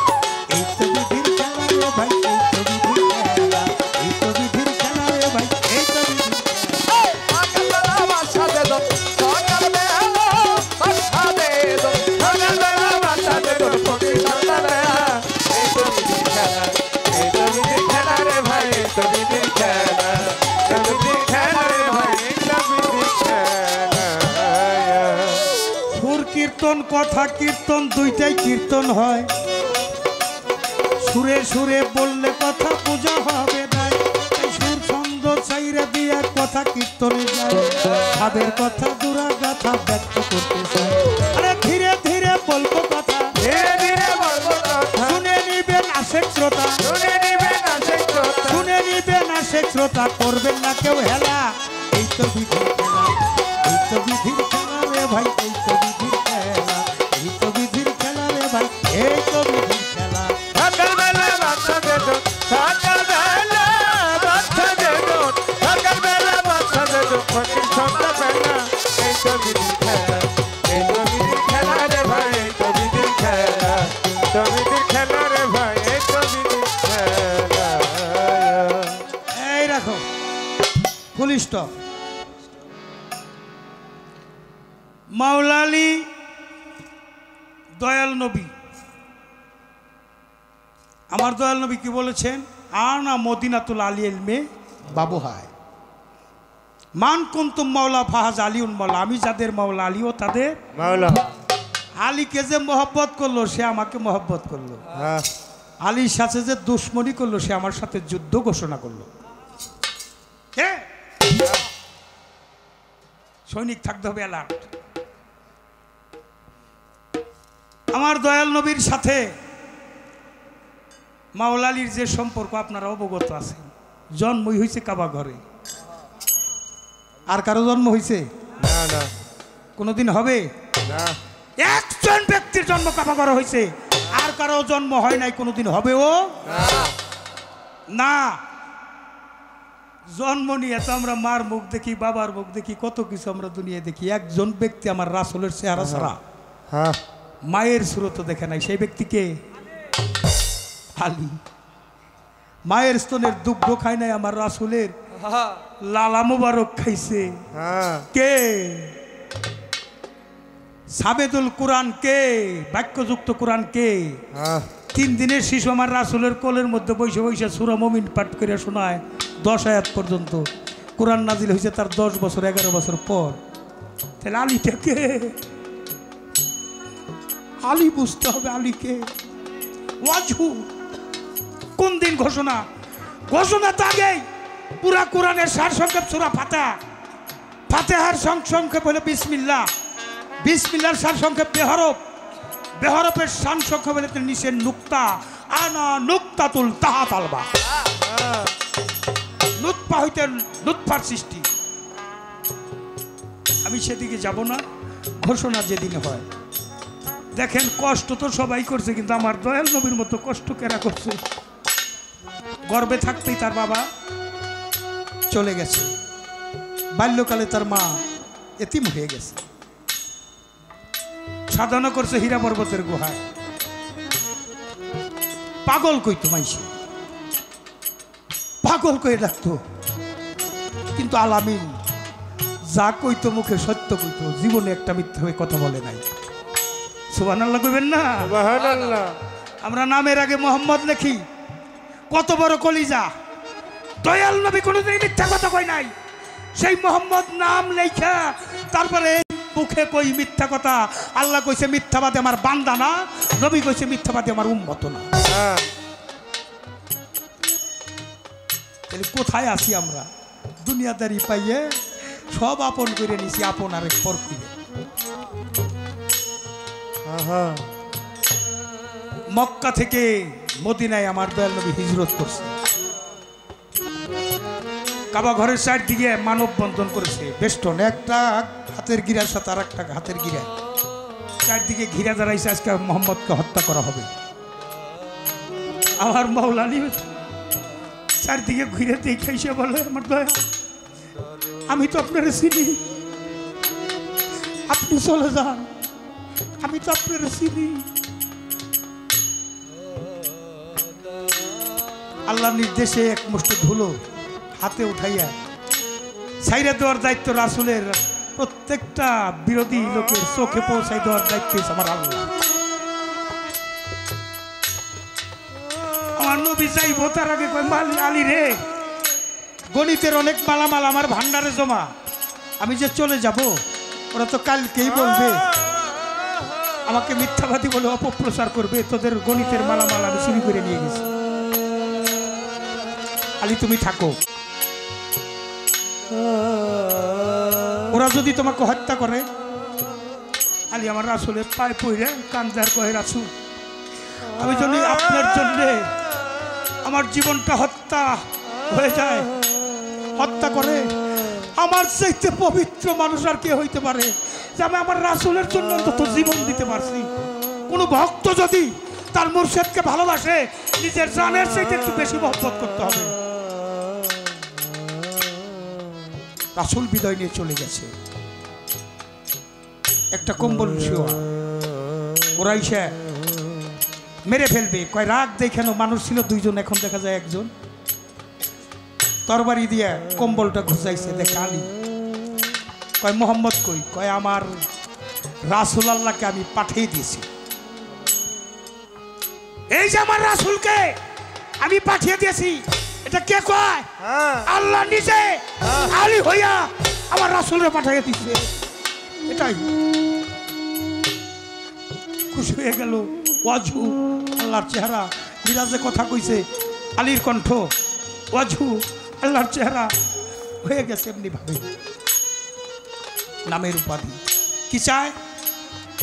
এই তো বিধির খেলা রে ভাই এই তো বিধির খেলা এই তো বিধির খেলা রে ভাই এই তো বিধির খেলা সকালবেলা বাচ্চা যেজন ফকির সন্ধ্যাবেলা এই তো বিধির খেলা এই তো যখন কথা কীর্তন দুইটাই কীর্তন হয়, সুরে সুরে বললে কথা পূজা হবে নাই, তাই সুর ছন্দ চাইরে দিয়ে কথা কীর্তনে যায়, ভাবের কথা দুরা গাথা ব্যক্ত করতে চায়। আরে ধীরে ধীরে বলবো কথা, ধীরে ধীরে বলবো কথা, শুনে নিবেন আশেক শ্রোতা, শুনে নিবেন আশেক শ্রোতা, শুনে নিবেন আশেক শ্রোতা, করবেন না কেউ হেলা। এই তো বিধির খেলা, এই তো বিধির খেলা রে ভাই, এই তো বিধির খেলা, এই তো বিধির খেলা রে ভাই, এই তো বিধির খেলা। সকালবেলা বাচ্চা বেজন, সকালবেলা বাচ্চা বেজন, সকালবেলা বাচ্চা বেজন, ফকির সন্ধ্যাবেলা, এই তো বিধির খেলা, এই তো বিধির খেলা রে ভাই, এই তো বিধির খেলা, তো বিধির খেলা রে ভাই, এই তো বিধির খেলা। এই রাখো ফুল স্টপ। মাওলা আলী দয়াল নবী, আমার দয়াল নবী কি বলেছেন? আনা মদিনাতুল আলী ইলমে বাবু হায়, মান কুনতুম মাওলা ফাহাজ আলীউন মাওলা, আমি যাদের মাওলা আলীও তাদের মাওলা। আলীকে যে মহব্বত করলো সে আমাকে মহব্বত করলো, হ্যাঁ, আলীর সাথে যে দুশ্মনী করলো সে আমার সাথে যুদ্ধ ঘোষণা করলো। হ্যাঁ, সৈনিক থাকতে হবে অ্যালার্ট। আমার দয়াল নবীর সাথে মাওলা আলীর যে সম্পর্ক আপনারা অবগত আছেন, জন্মই হয়েছে কাবা ঘরে। আর কারো জন্ম হয়েছে? না না কোনোদিন হবে? না, একজন ব্যক্তির জন্ম কাবা ঘরে হয়েছে, আর কারো জন্ম হয় নাই, কোনোদিন হবেও না। জন্ম নিয়ে তো আমরা মার মুখ দেখি, বাবার মুখ দেখি, কত কিছু আমরা দুনিয়া দেখি। একজন ব্যক্তি আমার রাসূলের চেহারা ছাড়া হ্যাঁ, মায়ের সুরত দেখে নাই, সেই ব্যক্তিকে আলী। মায়ের স্তনের দুগ্ধ খায় নাই, আমার রাসূলের লালা মুবারক খাইছে। হ্যাঁ, কে? সাবেদুল কোরআন কে? বাক্যযুক্ত কোরআন কে? হ্যাঁ, 3 দিনের শিশু আমার রাসূলের কোলের মধ্যে বসে বসে সূরা মুমিন পাঠ করে শোনায় 10 আয়াত পর্যন্ত। কোরআন নাজিল হয়েছে তার 10 বছর 11 বছর পর। তাহলে আলীটা কে? আলী বুঝতে হবে আলীকে। ওয়াজহু কোন দিন ঘোষণা? ঘোষণা তো আগেই। পুরা কোরআনের সারসংক্ষেপ সূরা ফাতিহা, ফাতিহার সংক্ষেপ হলো বিসমিল্লাহ, বিসমিল্লাহর সারসংক্ষেপ বেহরফ, বেহরফের সারসংক্ষেপ হলো নিচের নুক্তা, আনা নুক্তাতুল তাহাত আলবা। নুতফা হইতে নুতফার সৃষ্টি। আমি সেদিকে যাব না, ঘোষণা যেদিনে হয়। দেখেন কষ্ট তো সবাই করছে, কিন্তু আমার দয়াল নবীর মতো কষ্ট কেরা করছে? গর্ভে থাকতেই তার বাবা চলে গেছে, বাল্যকালে তার মা এতিম হয়ে গেছে, সাধনা করছে হীরা পর্বতের গুহায়। পাগল কইতো মাইসে, পাগল কয়ে ডাকতো, কিন্তু আলামিন যা কইতো মুখে সত্য কইতো, জীবনে একটা মিথ্যা হয়ে কথা বলে নাই। সুবহানাল্লাহ কইবেন না? সুবহানাল্লাহ। আমরা নামের আগে মোহাম্মদ লেখি, কত বড় কলিজা। দয়াল নবী কোনোদিন মিথ্যা কথা কই নাই। সেই মোহাম্মদ নাম লেখা তারপরে মুখে কই মিথ্যা কথা। আল্লাহ কইছে মিথ্যাবাদী আমার বান্দা না, নবী কইছে মিথ্যাবাদী আমার উম্মত না। তাহলে কোথায় আছি আমরা? দুনিয়াদারি পাইয়ে সব আপন করে নিছি, আপন আরেক পর করে। মক্কা থেকে মদিনায় আমার দয়াল নবী হিজরত করছে। কাবা ঘরের চারদিকে মানব বন্ধন করেছে, বেষ্টন, একটা হাতের গিরার সাথে আর একটা হাতের গিরা, চারদিকে ঘিরা দাঁড়াইছে। আজকে মোহাম্মদকে হত্যা করা হবে। আমার মাওলা আলী চারদিকে ঘিরে দেখাইছে, বলে আমার দয়া, আমি তো আপনার চিনি, আপনি চলে যান, আমি তো আপনার চিনি। আল্লাহর নির্দেশে এক মুষ্ঠ ধুলো হাতে উঠাইয়া ছাইরা দেওয়ার দায়িত্ব রাসূলের। প্রত্যেকটা বিরোধী লোকের চোখে পৌঁছাই দেওয়ার দায়িত্ব আমার আল্লাহ। আমার নবী যাইব তার আগে কয়, আলী রে, গণিতের অনেক মালামাল আমার ভান্ডারে জমা, আমি যে চলে যাব ওরা তো কালকেই বলবে আমাকে মিথ্যাবাদী বলে অপপ্রচার করবে, তোদের গণিতের মালামাল আমি চুরি করে নিয়ে গেছি। আলী তুমি থাকো, ওরা যদি তোমাকে হত্যা করে, আলী আমার রাসূলের পায়ে পড়ে কান্দার কহে রাসূল আমি যদি আপনার জন্য আমার জীবনটা হত্যা হয়ে যায়, হত্যা করে, আমার চাইতে পবিত্র মানুষ আর কে হইতে পারে যে আমি আমার রাসূলের জন্য অন্তত জীবন দিতে পারছি। কোন ভক্ত যদি তার মুর্শিদকে ভালোবাসে নিজের জানের চাইতে একটু বেশি মহব্বত করতে হবে। রাসূল বিদায় নিয়ে চলে গেছে, একটা কম্বল শোয়া, ওরা এসে মেরে ফেলবে, কয় রাগ দেখানো মানুষ ছিল দুইজন, এখন দেখা যায় একজন। তরবারি দিয়ে কম্বলটা ঘুষাইছে, দেখে আলী, কয় মোহাম্মদ কই, কয় আমার রাসূল আল্লাহকে আমি পাঠিয়ে দিয়েছি। এই যে আমার রাসূলকে আমি পাঠিয়ে দিয়েছি, এটা কে কয়? আল্লাহ নিজে আলী হইয়া আমার রাসূলকে পাঠিয়ে দিয়েছে। এটাই খুশি হয়ে গেল। ওয়াজু আল্লাহর চেহারা, মিরাজে কথা কইছে, আলীর কণ্ঠ, ওয়াজু আল্লাহর চেহারা হয়ে গেছে এমনি ভাবে। নামের উপাধি কি চায়?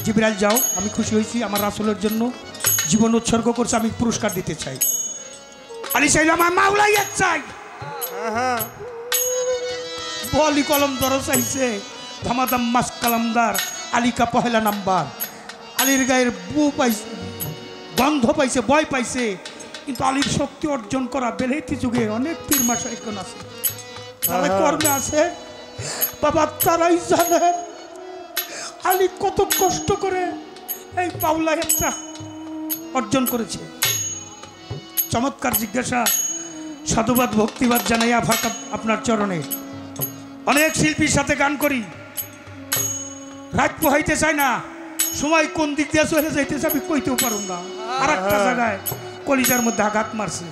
জিবরাইল যাও, আমি খুশি হয়েছি, আমার রাসূলের জন্য জীবন উৎসর্গ করছে, আমি পুরস্কার দিতে চাই। আলী চাইল আমার মাওলাই চাই, বলি কলম ধরো চাইছে, ধামাদাম মাস কালামদার, আলীকা পহেলা নাম্বার। আলীর গায়ের বু পাইছে, গন্ধ পাইছে, ভয় পাইছে, কিন্তু আলীর শক্তি অর্জন করা বেলায়েতি যুগে অনেক পীর মাশায়েখ আছে, তারা কর্মে আছে বাবা, তারাই জানে আলী কত কষ্ট করে এই পাওলাইয়াতটা অর্জন করেছে। চমৎকার জিজ্ঞাসা, সাধুবাদ ভক্তিবাদ জানাই আপনার চরণে। অনেক শিল্পীর সাথে গান করি, রাত পোহাইতে চাই না, সময় কোন দিক দিয়ে চলে যাইতেছে আমি কইতেও পারুম না। আর একটা জায়গায় কলিজার মধ্যে আঘাত মারছে।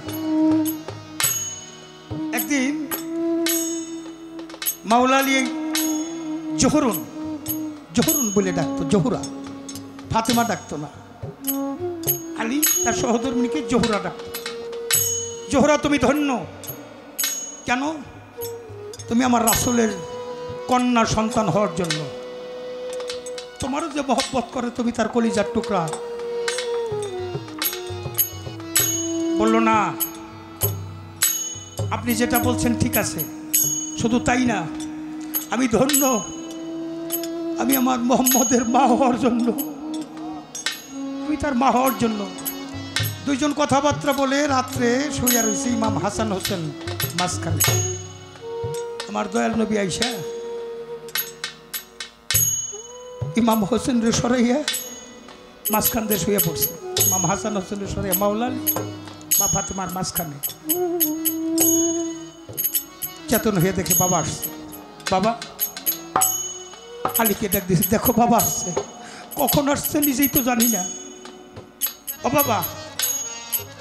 একদিন মাওলা আলী জোহরুন, জোহরুন বলে ডাকতো, জোহরা, ফাতেমা ডাকতো না, আলী তার সহধর্মিনীকে জোহরা ডাকতো। জোহরা তুমি ধন্য, কেন? তুমি আমার রাসূলের কন্যা সন্তান হওয়ার জন্য, তোমারও যে মহব্বত করে, তুমি তার কলিজার টুকরা। বলল না, আপনি যেটা বলছেন ঠিক আছে, শুধু তাই না, আমি ধন্য, আমি আমার মোহাম্মদের মা হওয়ার জন্য, আমি তার মা হওয়ার জন্য। দুইজন কথাবার্তা বলে রাত্রে শুয়ে রয়েছে ইমাম হাসান হোসেন মাঝখানে। আমার দয়াল নবী আইসা ইমাম হোসেন রে সরাইয়া মাঝখান দিয়ে শুয়ে পড়ছে। ইমাম হাসান হোসেন রে সরাইয়া মাওলা আলী মা ফাতেমার মাঝখানে। চেতন হয়ে দেখে বাবা আসছে। বাবা, আলীকে ডাক দিয়েছে, দেখো বাবা আসছে। কখন আসছে নিজেই তো জানি না। ও বাবা,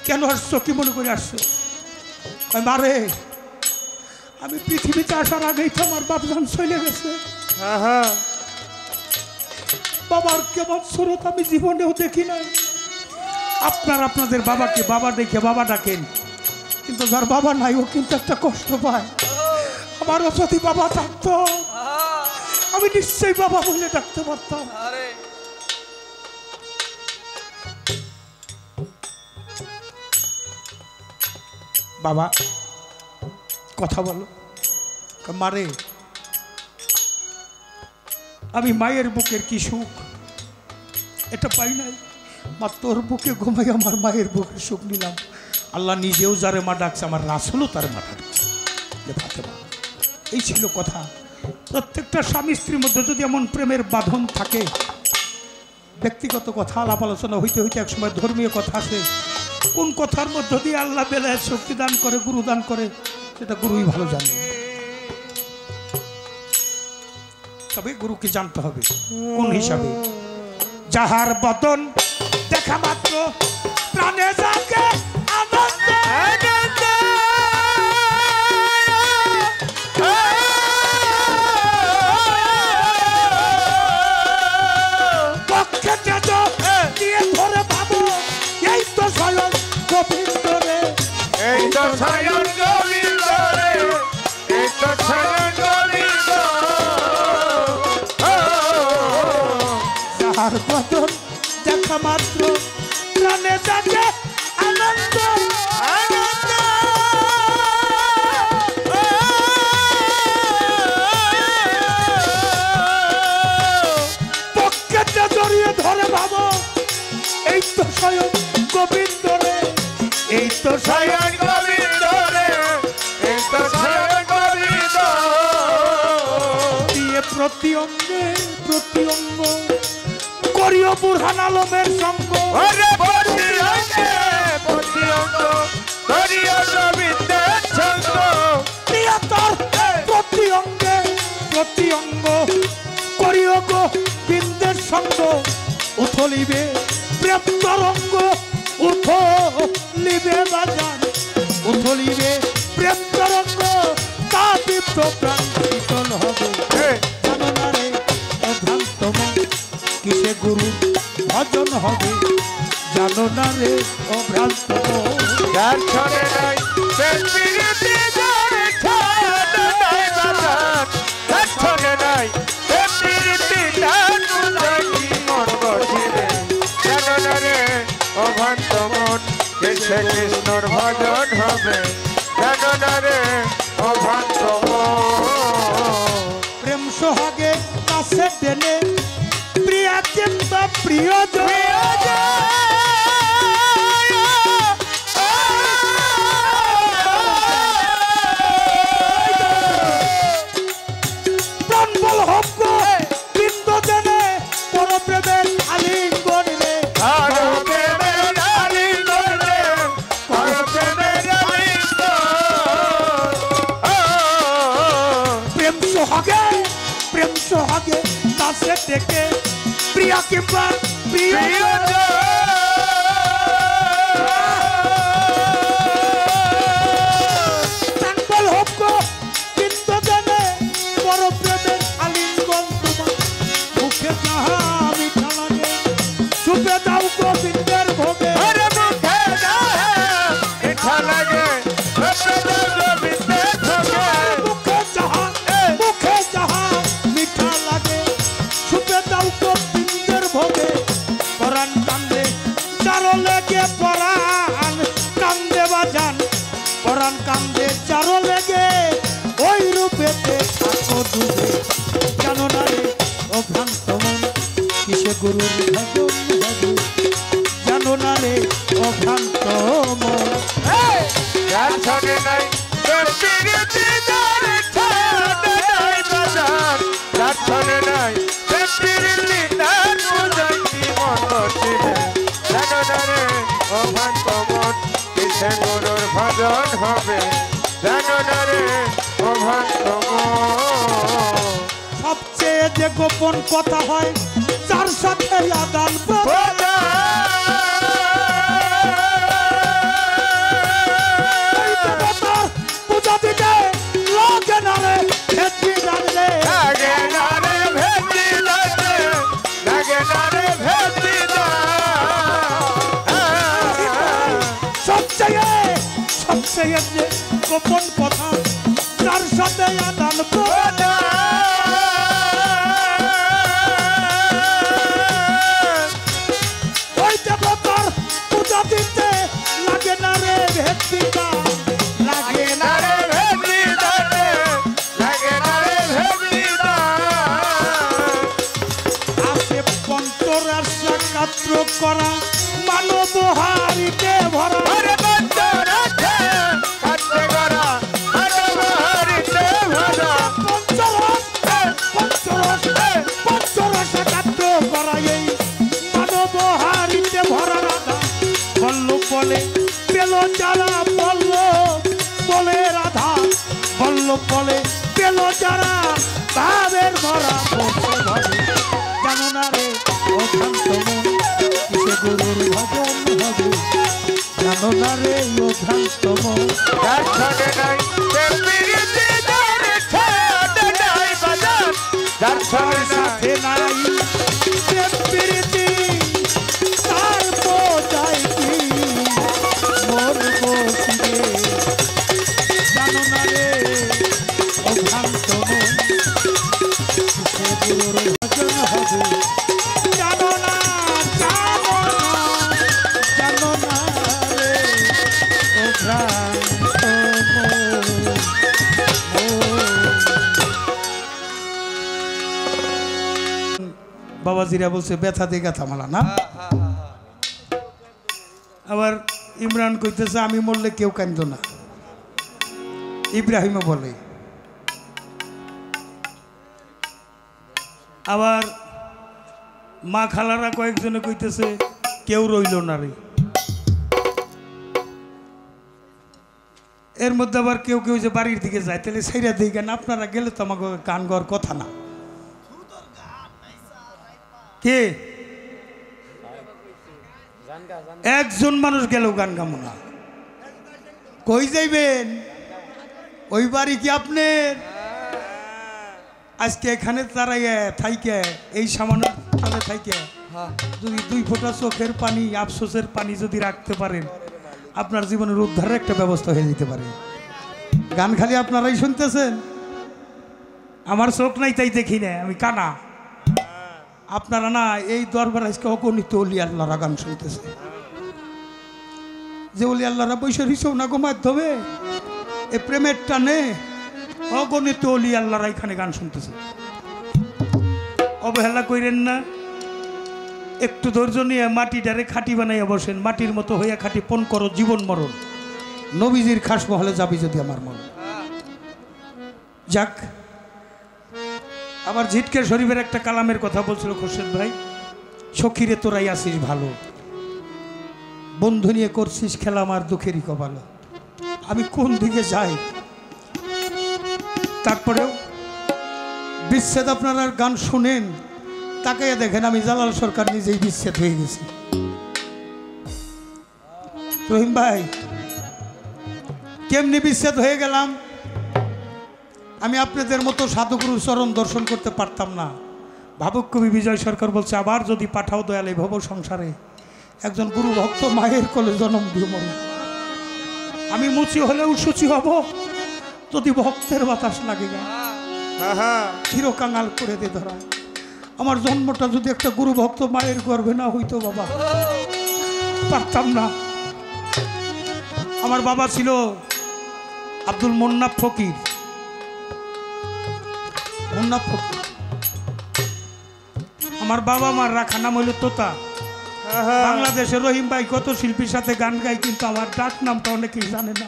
কেন আসছো, কি মনে করে আসছো? মারে, আমি পৃথিবীতে আসার আগেই তো আমার বাপজান চলে গেছে। বাবার কেমন স্রোত আমি জীবনেও দেখি নাই। আপনাদের বাবাকে বাবা দেখে বাবা ডাকেন, কিন্তু যার বাবা নাই ও কিন্তু একটা কষ্ট পায়। আমারও যদি বাবা থাকতো আমি নিশ্চয়ই বাবা বলে ডাকতে পারতাম। বাবা কথা বলো। মারে, আমি মায়ের বুকের কি সুখ এটা পাই নাই, মা তোর বুকে ঘুমাই আমার মায়ের বুকের সুখ নিলাম। আল্লাহ নিজেও যারে মা ডাকছে, আমার রাসূলও তার মা ডাকছে। এই ছিল কথা। প্রত্যেকটা স্বামী স্ত্রীর মধ্যে যদি এমন প্রেমের বাঁধন থাকে, ব্যক্তিগত কথা আলাপ আলোচনা হইতে হইতে একসময় ধর্মীয় কথা আসে, কোন কথার মধ্য দিয়ে আল্লাহ বেলায়েত শক্তি দান করে, গুরু দান করে, সেটা গুরুই ভালো জানে। তবে গুরুকে জানতে হবে কোন হিসাবে। যাহার বদন দেখা মাত্র প্রাণে জাগে আনন্দ, পক্ষে যেত তোমার বদন দেখা মাত্র প্রাণে জাগে আনন্দ আনন্দ পকেটে জড়িয়ে ধরে ভাবো এই তো স্বয়ং গোবিন্দ রে এই তো স্বয়ং গোবিন্দ রে এই তো স্বয়ং গোবিন্দ দিয়ে প্রতি অঙ্গে প্রতি অঙ্গ করিও বুরহান আলমের সঙ্গ ওরে প্রতি অঙ্গে প্রতি অঙ্গ করিও গোবিন্দের সঙ্গ দিয়া তোর প্রতি অঙ্গে প্রতি অঙ্গ করিও গোবিন্দের সঙ্গ উথলিবে প্রেম তরঙ্গ উথলিবে বাজান উথলিবে প্রেম তরঙ্গ তা দীপ্ত প্রাণ শীতল হবে জানো না রে অভ্রান্ত মন কিসে গুরু ভজন হবে জানো না রে অভ্রান্ত মন যার ছড়ে নাই প্রেম প্রীতি যার ছড়ে নাই বাজার যার ছড়ে নাই প্রেম প্রীতি তার মুরাকি মন বসিবে জানো না রে অভ্রান্ত মন কিসে কৃষ্ণর ভজন হবে জানো না রে অভ্রান্ত মন প্রেম সোহাগে কাছে টেনে প্রিয়া কিংবা প্রিয়জন প্রাণ বল হব্য কিন্তু জেনে পর প্রেমের আলিঙ্গন রে প্রেম সোহাগে কাছে টেকে প্রিয়া কিংবা প্রিয়জন প্রাণ বল হব্য কিন্তু জেনে পর প্রেমের আলিঙ্গন তোমার মুখে যাহা মিঠা লাগে সুপে দাও গোবিন্দের ভোগে মিঠা লাগে মুখে যাহা মিঠা লাগে সুপে দাও গোবিন্দের ভোগে পরাণ কান্দে চারো লেগে পরাণ কান্দে বাজান পরাণ কান্দে চারো লেগে ওই রূপেতে থাকো ডুবে জানো না রে অভ্রান্ত মন কিসে গুরুর ভজন হবে জানো না রে অভ্রান্ত মন যার ছড়ে নাই প্রেম প্রীতি যার ছড়ে নাই বাজার যার ছড়ে নাই প্রেম প্রীতি তার মুরাকি মন বসিবে জানো না রে অভ্রান্ত মন কিসে গুরুর ভজন হবে জানো না রে অভ্রান্ত মন সবচেয়ে যে গোপন কথা হয় যার সাথে আদান প্রদান এই দেবতার পূজা দিতে লাগে না রে ভেদি জানলে লাগে না রে ভেদি লাগে লাগে না রে ভেদি সবচেয়ে যে গোপন কথা যার সাথে আদান প্রদান ওই দেবতার পূজা দিতে লাগে না রে ভেদিকা লাগে না রে আসে পঞ্চরাশা কাত্র করা মানব হারিতে ভরা পঞ্চরাশা কাত্র করা এই মানব হারিতে ভরা রাধা বল্লভ বলে পেল যারা বল্লভ বলে রাধা বল্লভ বলে পেল যারা ভাবের ভরা জানো না রে অভ্রান্ত মন কিসে গুরুর ভজন হবে জানো না রে অভ্রান্ত মন যার ছড়ে নাই প্রেম প্রীতি যার ছড়ে নাই বাজার যার ছড়ে নাই সাথে নাই প্রেম প্রীতি তার বোঝাই কি মোর বসিবে জানো না রে অভ্রান্ত মন কিসে গুরুর ভজন হবে জানো না বাবাজিরা বলছে ব্যথা দিয়ে গাথা মালা না। আবার ইমরান কইতেছে আমি মরলে কেউ কান্দো না, ইব্রাহিমও বলে। আবার মা খালারা কয়েকজনে কইতেছে কেউ রইল না রে। এর মধ্যে আবার কেউ কেউ যে বাড়ির দিকে যায়, তাহলে সেইরা দিই গান আপনারা গেলে তো আমাকে গান গাওয়ার কথা না। কে একজন মানুষ গেলেও গান গামো না, কই যাইবেন? ওই বাড়ি কি আপনার? আজকে এখানে তারাইয়া থাইকে এই সামান্য তালে থাইকে যদি 2 ফোঁটা চোখের পানি, আফসোসের পানি যদি রাখতে পারেন, আপনার জীবনের উদ্ধারের একটা ব্যবস্থা হয়ে যেতে পারে। গান খালি আপনারাই শুনতেছেন, আমার চোখ নাই তাই দেখি না, আমি কানা। আপনারা না এই দরবার আজকে অগণিত অলি আল্লাহরা গান শুনতেছে, যে অলি আল্লাহরা বৈশে হিসেও না গো মাধ্যমে এ প্রেমের টানে অগণিত অলি আল্লাহরা এখানে গান শুনতেছে। অবহেলা করেন না, একটু ধৈর্য নিয়ে মাটিটারে খাঁটি বানাইয়া বসেন, মাটির মতো হইয়া খাঁটি পণ করো জীবন মরণ, নবীজির খাস মহলে যাবি যদি আমার মন। যাক, আবার ঝিটকের শরীফের একটা কালামের কথা বলছিল খোরশেদ ভাই, সখীরে তোরাই আসিস ভালো, বন্ধু নিয়ে করছিস খেলা আমার দুঃখেরই কপালো। আমি কোন দিকে যাই, তারপরেও বিচ্ছেদ আপনারা গান শুনেন, তাকে দেখেন আমি জালাল সরকার নিজেই বিচ্ছেদ হয়ে গেছি। রহিম ভাই কেমনি বিচ্ছেদ হয়ে গেলাম, আমি আপনাদের মতো সাধুগুরুর চরণ দর্শন করতে পারতাম না। ভাবুক কবি বিজয় সরকার বলছে, আবার যদি পাঠাও দয়াল এই ভব সংসারে, একজন গুরু ভক্ত মায়ের কোলে জন্ম দিয়ে মরে। আমি মুচি হলেও সুচি হব যদি ভক্তের বাতাস লাগে গা, চিরকাঙাল করে দে ধরা। আমার জন্মটা যদি একটা গুরু ভক্ত মায়ের গর্ভে না হইতো বাবা, পারতাম না। আমার বাবা ছিল আব্দুল মোন্নাফ ফকির, মোন্নাফ ফকির। আমার বাবা মার রাখা নাম হইল তোতা। বাংলাদেশের রহিম ভাই কত শিল্পীর সাথে গান গাই, কিন্তু আমার ডাক নামটা অনেকেই জানে না।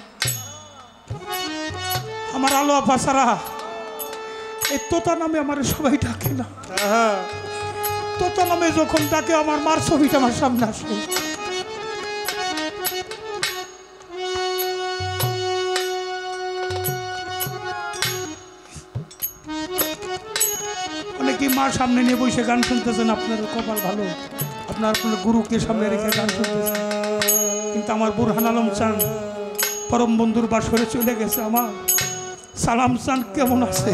আমার আলো আপাসারা এই তোতা নামে আমার সবাই ডাকে না। তোতা নামে যখন ডাকে আমার মার ছবিটা আমার সামনে আসে। অনেকেই মার সামনে নিয়ে বসে গান শুনতেছেন, আপনার কপাল ভালো, আপনার গুরুকে সামনে রেখে গান শুনতেছেন। কিন্তু আমার বুরহান আলম চান পরম বন্ধুর বাসরে চলে গেছে। আমার সালাম চান কেমন আছে?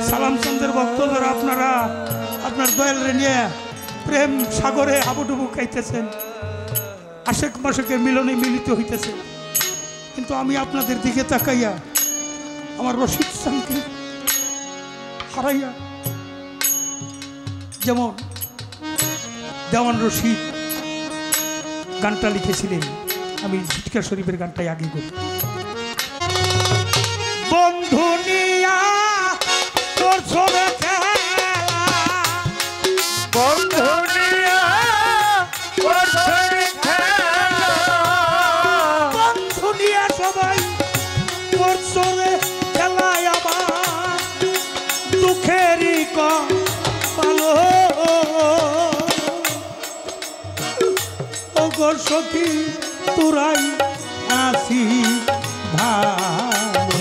সালাম চান্দের ভক্ত যারা আপনারা আপনার দয়াল রে নিয়ে প্রেম সাগরে হাবুডুবু খাইতেছেন, আশেক মাশেকের মিলনে মিলিত হইতেছে, কিন্তু আমি আপনাদের দিকে তাকাইয়া আমার রশিদ চানকে হারাইয়া, যেমন দেওয়ান রশিদ গানটা লিখেছিলেন, আমি ঝিটকা শরীফের গানটাই আগে করি। বন্ধু নিয়া করছো রে খেলা, বন্ধু নিয়া করছো রে খেলা, বন্ধু নিয়া সবাই করছো রে খেলা, আমার দুঃখেরই কপালো। ও গো সখী তোরাই আসি ভালো,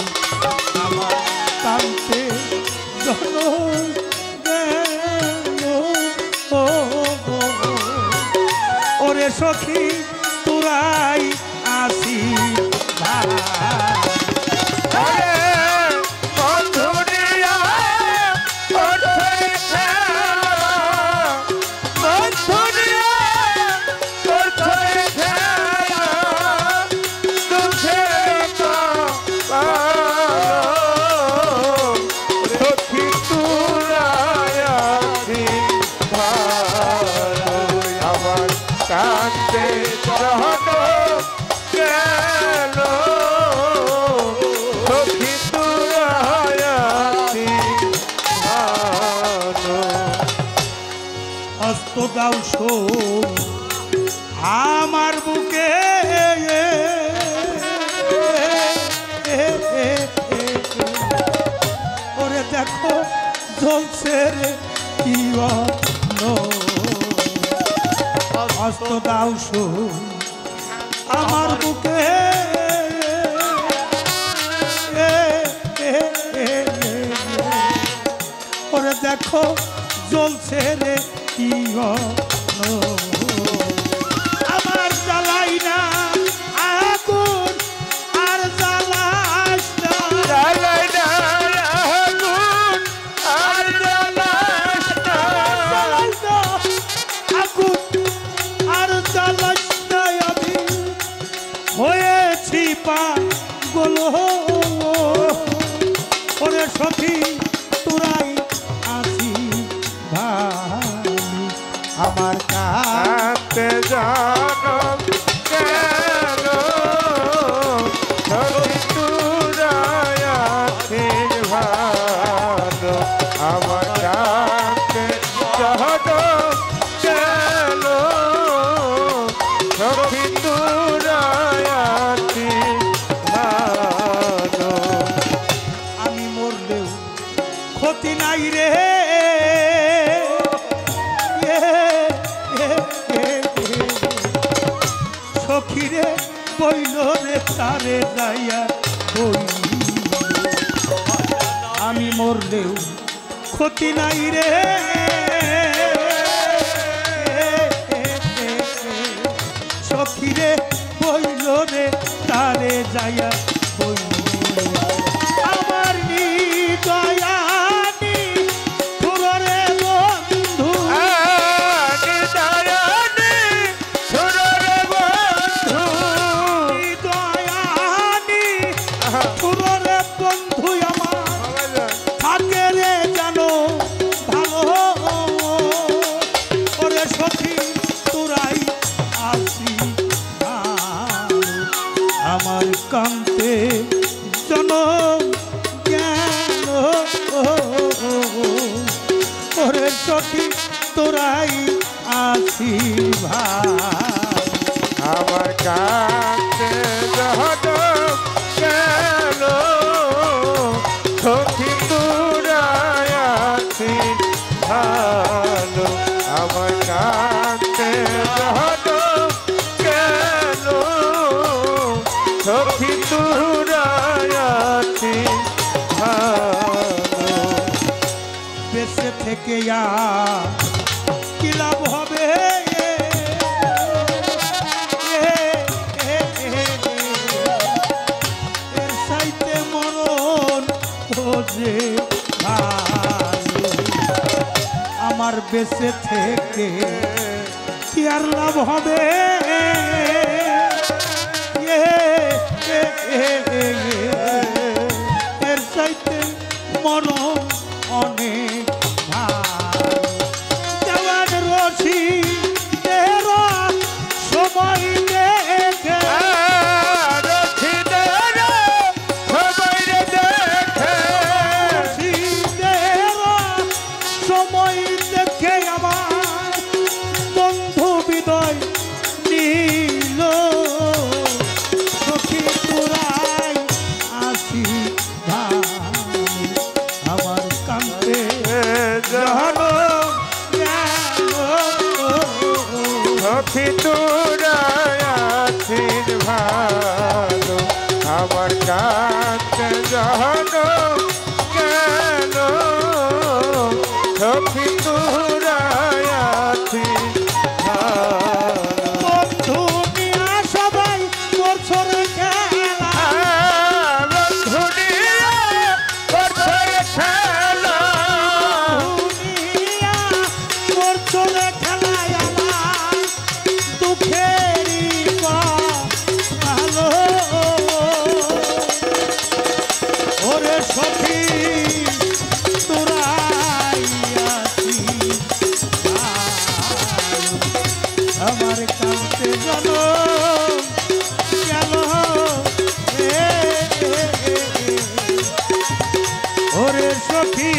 আমার কান্তে জন ওরে সখী তোরাই আসি ভালো। বন্ধু নিয়া করছো রে খেলা, বন্ধু নিয়া করছো রে খেলা, দুঃখের দাও শোন আমার বুকে ওরে দেখো জ্বলছে রে কি হস্ত দাও শোন আমার বুকে ওরে দেখো জ্বলছে রে কি আমার জ্বালাই না আগুন আর জ্বালাস না জ্বালাই না আগুন আর জ্বালাস না জ্বালাই না আগুন আর জ্বালাস না আমি হয়েছি পাগল ওরে সখী তোরাই আসি ভাই আমার কাতে জানম কেন সখী তোরাই আছিস ভালো আমার কাতে জানম কেন সখী তোরাই আছিস ভালো আমি মরলেও ক্ষতি নাই রে সখীরে বইল রে তারে যাইয়া বই আমি মরলেও ক্ষতি নাই রে সখীরে বইল রে তারে যাইয়া বই আমার নিদয়ানি তোরে বন্ধু নিদয়ানি তোরে বন্ধু আমার থাকে রে জানো ভালো ওরে সখী তোরাই আসি আমার কান্তে জনম জ্ঞান ওরে সখী তোরাই আসি ভাই আমার কাছে যত কেন সখী তোরাই আছিস ভালো আমার কাছে যত কেন সখী তোরাই আছিস ভালো বেঁচে থেকে কি লাভ হবে এর সাইতে মরণ খোঁজে ভালো আমার বেঁচে থেকে কি আর লাভ হবে এর চাইতে মরণ অনেক দেওয়ান রশি তেরা সময় দেখে রশি তেরা সময় দেখে আমার বন্ধু বিদয় নীল সখী তোরাই আসি ভাই আমার কান্তে জানো সখী তোরাই আছিস ভালো আমার কাছে জানো কেন সখী তোরাই আছিস ভালো বন্ধু নিয়া সবাই করছো রে খেলা বন্ধু নিয়ে করছে খেলা দুনিয়া করছো রে খেলায় আমার দুঃখেরই ভালো ওরে সখী তোরাই আছিস আমার কাছে জনম গেল ওরে সখী